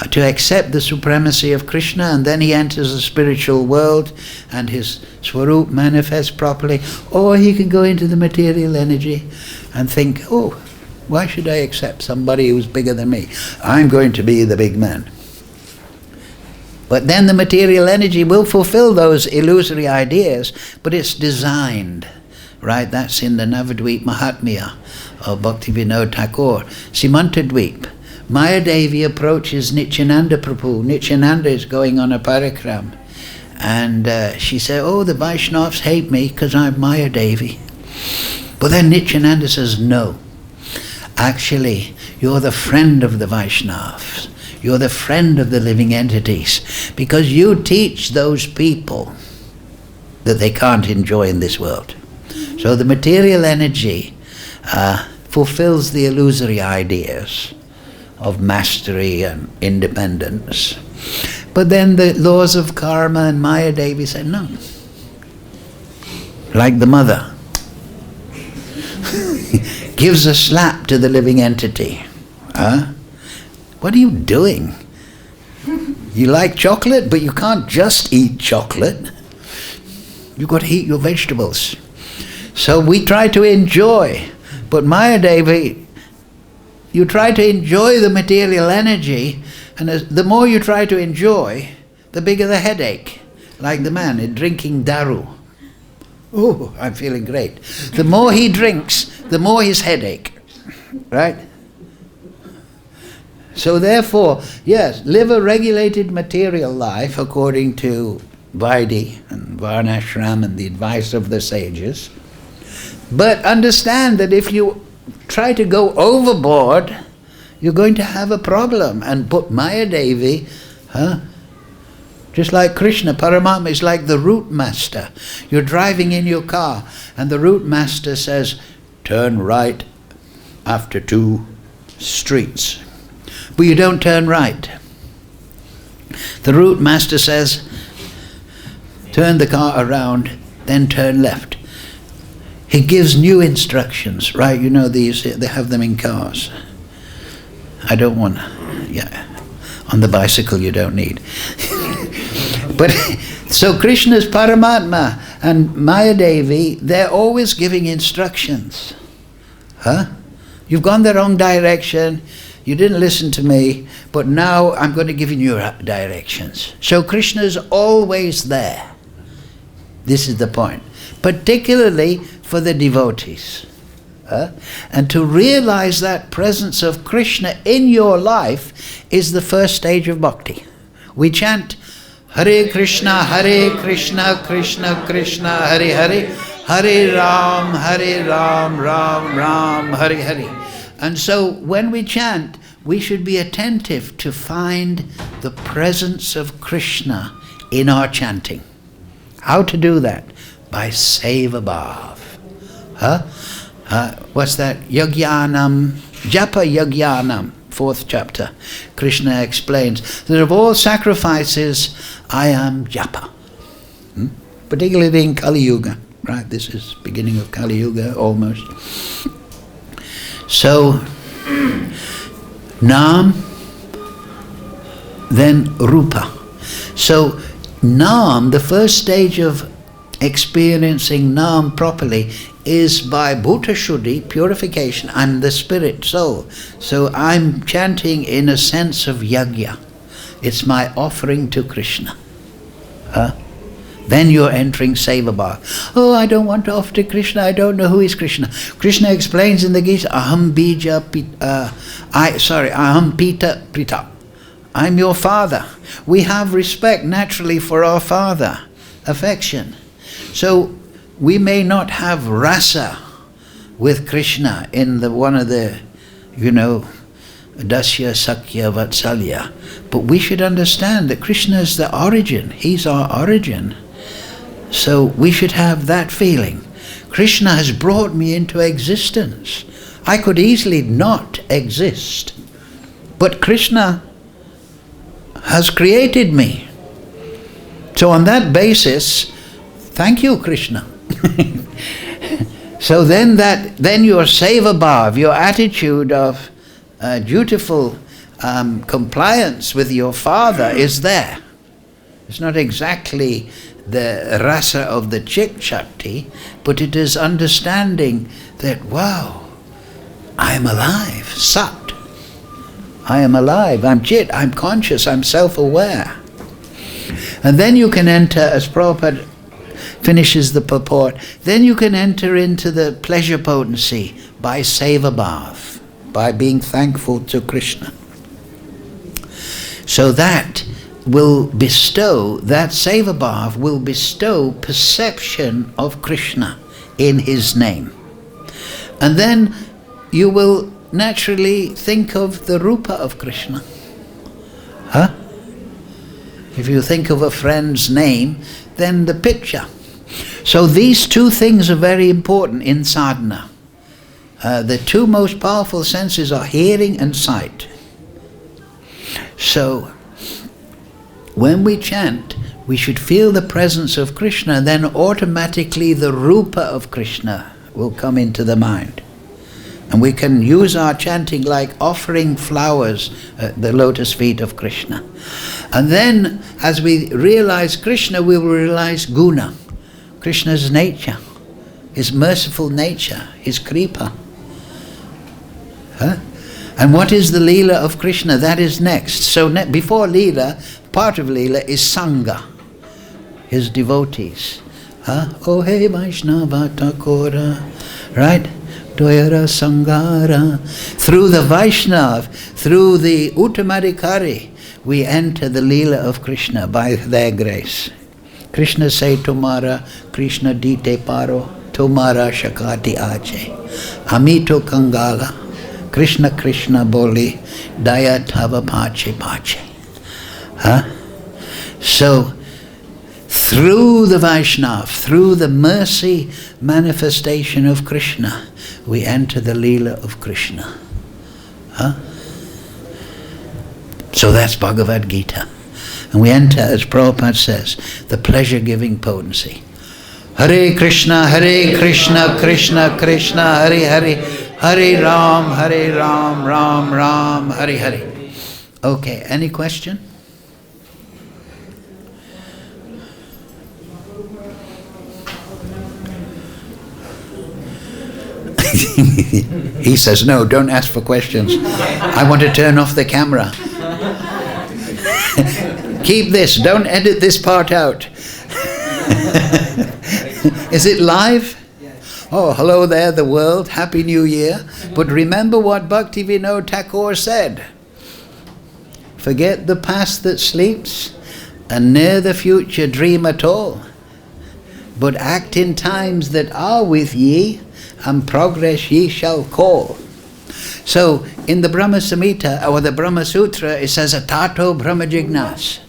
to accept the supremacy of Krishna, and then he enters the spiritual world and his Swarup manifests properly, or he can go into the material energy and think, oh, why should I accept somebody who's bigger than me? I'm going to be the big man. But then the material energy will fulfill those illusory ideas, but it's designed, right? That's in the Navadvip Mahatmya of Bhaktivinoda Thakur. Simantadvip. Maya Devi approaches Nityananda Prabhu. Nityananda is going on a parikram. And she said, oh, the Vaishnavas hate me because I'm Maya Devi. But then Nityananda says, no. Actually, you're the friend of the Vaishnavas. You're the friend of the living entities. Because you teach those people that they can't enjoy in this world. So the material energy fulfills the illusory ideas of mastery and independence. But then the laws of karma and Maya Devi say no. Like the mother gives a slap to the living entity. What are you doing? You like chocolate, but you can't just eat chocolate. You've got to eat your vegetables. So we try to enjoy, but Maya Devi, you try to enjoy the material energy, and the more you try to enjoy, the bigger the headache. Like the man drinking daru. Oh, I'm feeling great. The more he drinks, the more his headache. Right? So therefore, yes, live a regulated material life according to Vaidhi and Varnashram and the advice of the sages. But understand that if you try to go overboard, you're going to have a problem. And put Maya Devi, just like Krishna, Paramatma is like the route master. You're driving in your car and the route master says, turn right after 2 streets. But you don't turn right. The route master says, turn the car around, then turn left. He gives new instructions, right? You know these, they have them in cars. I don't want, on the bicycle you don't need. But, so Krishna's Paramatma and Maya Devi, they're always giving instructions. You've gone the wrong direction, you didn't listen to me, but now I'm going to give you directions. So Krishna's always there. This is the point. Particularly for the devotees. And to realize that presence of Krishna in your life is the first stage of bhakti. We chant Hare Krishna, Krishna Krishna, Hare Hare, Hare Ram, Ram Ram, Hare Hare. And so when we chant, we should be attentive to find the presence of Krishna in our chanting. How to do that? By seva bhav. What's that? Yagyanam, Japa Yagyanam, 4th chapter. Krishna explains that of all sacrifices, I am Japa. Particularly in Kali Yuga, right? This is beginning of Kali Yuga almost. So, Nam, then Rupa. So, Nam, the first stage of experiencing Nam properly is by Bhuta Shuddhi, purification. I'm the spirit soul. So I'm chanting in a sense of yajna. It's my offering to Krishna. Then you're entering seva bhav. Oh, I don't want to offer to Krishna, I don't know who is Krishna. Krishna explains in the Gita, Aham Pita Pṛthā. I'm your father. We have respect naturally for our father, affection. So we may not have rasa with Krishna in one of the, Dasya Sakya Vatsalya. But we should understand that Krishna is the origin. He's our origin. So we should have that feeling. Krishna has brought me into existence. I could easily not exist. But Krishna has created me. So on that basis, thank you, Krishna. So then your seva bhav, your attitude of dutiful compliance with your father is there. It's not exactly the rasa of the Chik Shakti, but it is understanding that, wow, I am alive, Sat. I am alive, I'm Chit, I'm conscious, I'm self-aware. And then you can enter, as Prabhupada finishes the purport, then you can enter into the pleasure potency by seva bhav, by being thankful to Krishna. So that will bestow, that seva bhav will bestow perception of Krishna in his name. And then you will naturally think of the rupa of Krishna. Huh? If you think of a friend's name, then the picture. So these two things are very important in sadhana. The two most powerful senses are hearing and sight. So when we chant, we should feel the presence of Krishna, then automatically the rupa of Krishna will come into the mind. And we can use our chanting like offering flowers at the lotus feet of Krishna. And then as we realize Krishna, we will realize guna, Krishna's nature, his merciful nature, his kripa. Huh? And what is the Leela of Krishna? That is next. So before Leela, part of Leela is Sangha, his devotees. Huh? Oh hey Vaishnava Thakora, right? Doyara Sangara. Through the Vaishnav, through the Uttamadikari, we enter the Leela of Krishna by their grace. Krishna say Tomara, Krishna dite paro, Tomara shakati ache. Amito Kangala, Krishna Krishna boli, Daya tava pache pache. Huh? So, through the Vaishnav, through the mercy manifestation of Krishna, we enter the Leela of Krishna. Huh? So that's Bhagavad Gita. And we enter, as Prabhupada says, the pleasure-giving potency. Hare Krishna, Krishna Krishna, Hare Hare, Hare Ram, Ram Ram, Hare Hare. Okay, any question? He says, no, don't ask for questions. I want to turn off the camera. Keep this, don't edit this part out. Is it live? Oh, hello there, the world. Happy New Year. But remember what Bhaktivinoda Thakur said. Forget the past that sleeps, and ne'er the future dream at all. But act in times that are with ye, and progress ye shall call. So, in the Brahma Samhita, or the Brahma Sutra, it says, Atato Brahma Jignas.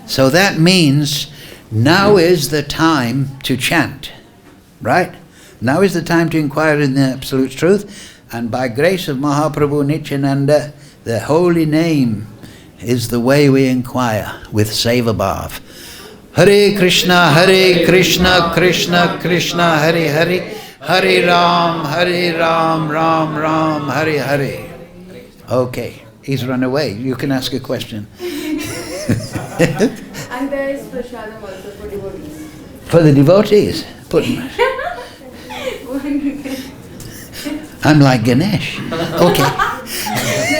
So that means, now is the time to chant. Right? Now is the time to inquire in the Absolute Truth, and by grace of Mahaprabhu Nityananda, the holy name is the way we inquire with seva bhav. Hare Krishna, Krishna Krishna, Hare Hare, Hare Ram, Ram Ram, Hare Hare. Okay, he's run away. You can ask a question. And there is prasadam also for devotees. For the devotees? I'm like Ganesh. Okay.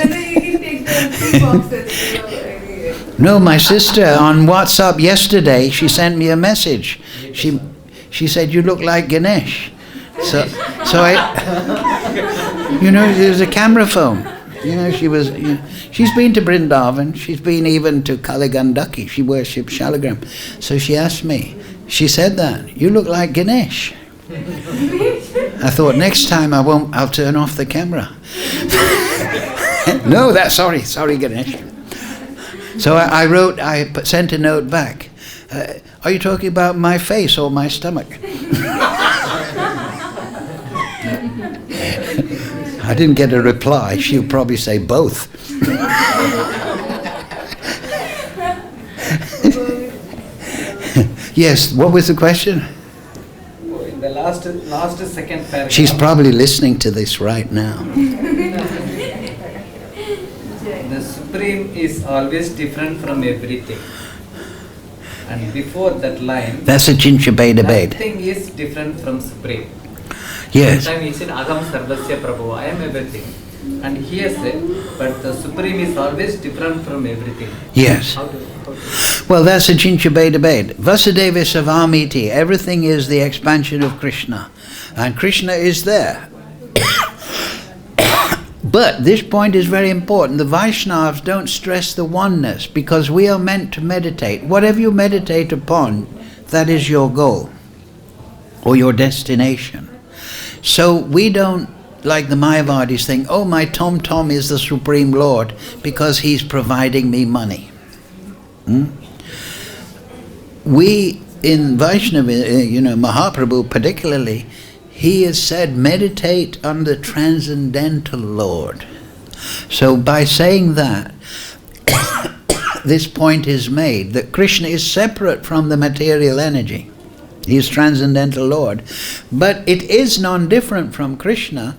No, you can take the 3 boxes. No, my sister on WhatsApp yesterday, she sent me a message. She said, you look like Ganesh. So I, there's a camera phone. She's been to Vrindavan. She's been even to Kaligandaki. She worships Shalagram. So she asked me, she said that, you look like Ganesh. I thought next time I'll turn off the camera. No, sorry, Ganesh. So I sent a note back. Are you talking about my face or my stomach? I didn't get a reply. She'll probably say both. Yes, what was the question? In the last second paragraph. She's probably listening to this right now. The Supreme is always different from everything. And before that line, That's a Chincha-beda. nothing is different from Supreme. Yes. Sometimes he said, Agam Sarvasya Prabhu, I am everything. And here said, but the Supreme is always different from everything. Yes. How to Well, that's a Chincha-beda. Vasudeva Savamiti. Everything is the expansion of Krishna. And Krishna is there. But this point is very important. The Vaishnavas don't stress the oneness because we are meant to meditate. Whatever you meditate upon, that is your goal or your destination. So we don't, like the Mayavadis, think, oh, my Tom is the Supreme Lord because he's providing me money. We, in Vaishnava, Mahaprabhu particularly, he has said, meditate on the transcendental Lord. So by saying that, this point is made, that Krishna is separate from the material energy. He is transcendental Lord. But it is non-different from Krishna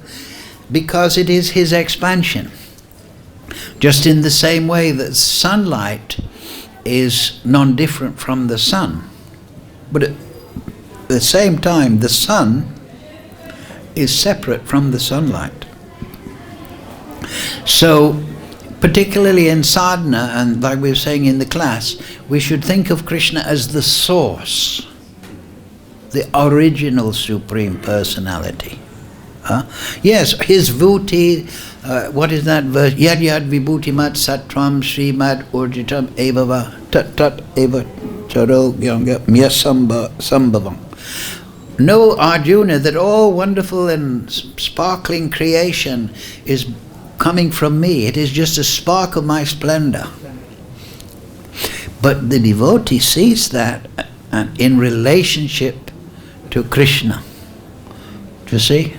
because it is his expansion. Just in the same way that sunlight is non-different from the sun. But at the same time, the sun is separate from the sunlight. So, particularly in sadhana, and like we were saying in the class, we should think of Krishna as the source, the original Supreme Personality. Yes, his bhūtir, what is that verse? Yad yad vibhūtimat satram srimad urjitam evava tat tat eva charo gyanga myasambhavam. Know, Arjuna, that all wonderful and sparkling creation is coming from me. It is just a spark of my splendor. But the devotee sees that in relationship to Krishna. Do you see?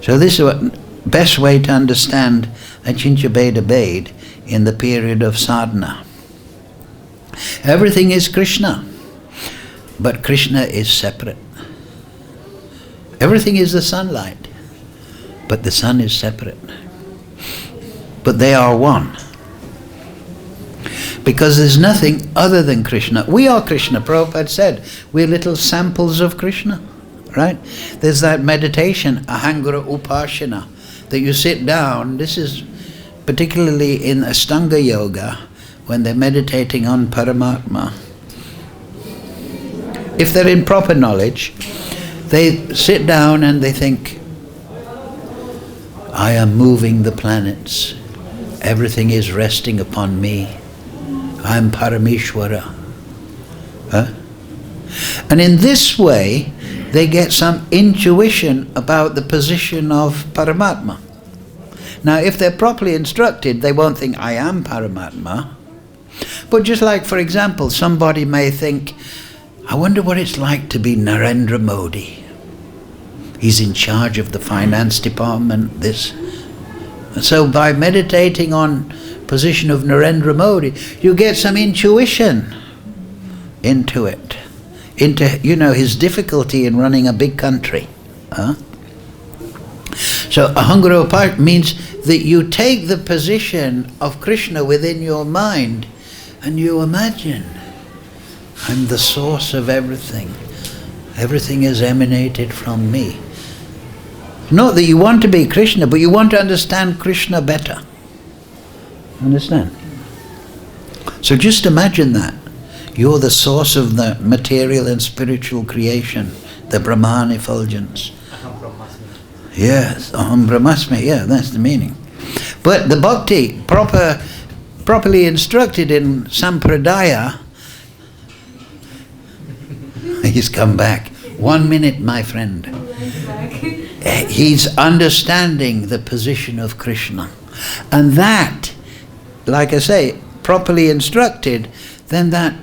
So this is the best way to understand Achincha-beda in the period of sadhana. Everything is Krishna, but Krishna is separate. Everything is the sunlight, but the sun is separate. But they are one. Because there's nothing other than Krishna. We are Krishna. Prabhupada said, we're little samples of Krishna. Right? There's that meditation, ahangara upasana, that you sit down. This is particularly in Ashtanga yoga, when they're meditating on Paramatma. If they're in proper knowledge, they sit down and they think, I am moving the planets. Everything is resting upon me. I'm Parameshwara. And in this way, they get some intuition about the position of Paramatma. Now, if they're properly instructed, they won't think, I am Paramatma. But just like, for example, somebody may think, I wonder what it's like to be Narendra Modi. He's in charge of the finance department, this. And so by meditating on position of Narendra Modi, you get some intuition into it. Into, his difficulty in running a big country. So ahangara upasana means that you take the position of Krishna within your mind and you imagine, I'm the source of everything. Everything is emanated from me. Not that you want to be Krishna, but you want to understand Krishna better. Understand? So just imagine that. You're the source of the material and spiritual creation, the Brahman effulgence. Yes, aham brahmasmi, yeah, that's the meaning. But the bhakti, properly instructed in sampradaya, he's come back. 1 minute, my friend. He's understanding the position of Krishna. And that, like I say, properly instructed, then that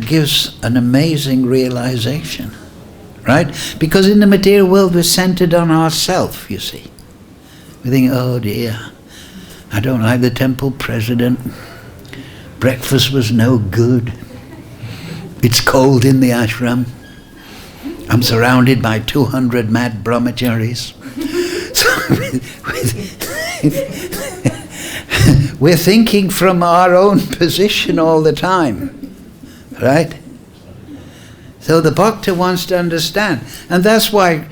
gives an amazing realization, right? Because in the material world we're centered on ourself, you see. We think, oh dear, I don't like the temple president. Breakfast was no good. It's cold in the ashram. I'm surrounded by 200 mad brahmacharis. So we're thinking from our own position all the time, right? So the bhakta wants to understand, and that's why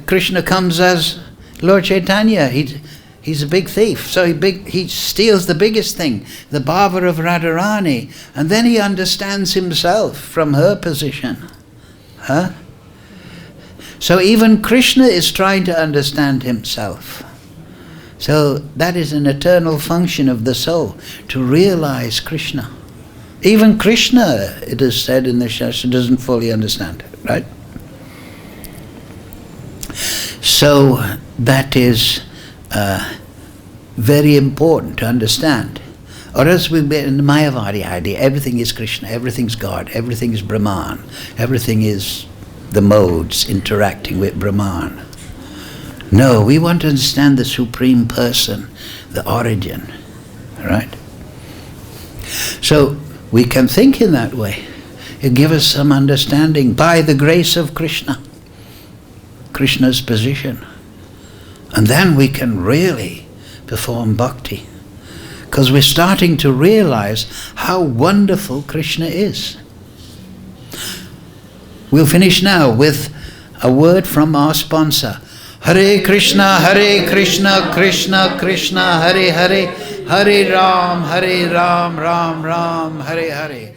Krishna comes as Lord Chaitanya. He's a big thief, so he steals the biggest thing, the bhava of Radharani, and then he understands himself from her position. Huh? So even Krishna is trying to understand himself. So that is an eternal function of the soul, to realize Krishna. Even Krishna, it is said in the Shastra, doesn't fully understand it, right? So that is very important to understand. Or else we get in the Mayavadi idea, everything is Krishna, everything's God, everything is Brahman, everything is the modes interacting with Brahman. No, we want to understand the Supreme Person, the origin, right? So we can think in that way. It gives us some understanding by the grace of Krishna, Krishna's position. And then we can really perform bhakti, because we're starting to realize how wonderful Krishna is. We'll finish now with a word from our sponsor. Hare Krishna, Krishna Krishna, Hare Hare, Hare Ram, Ram Ram, Hare Hare.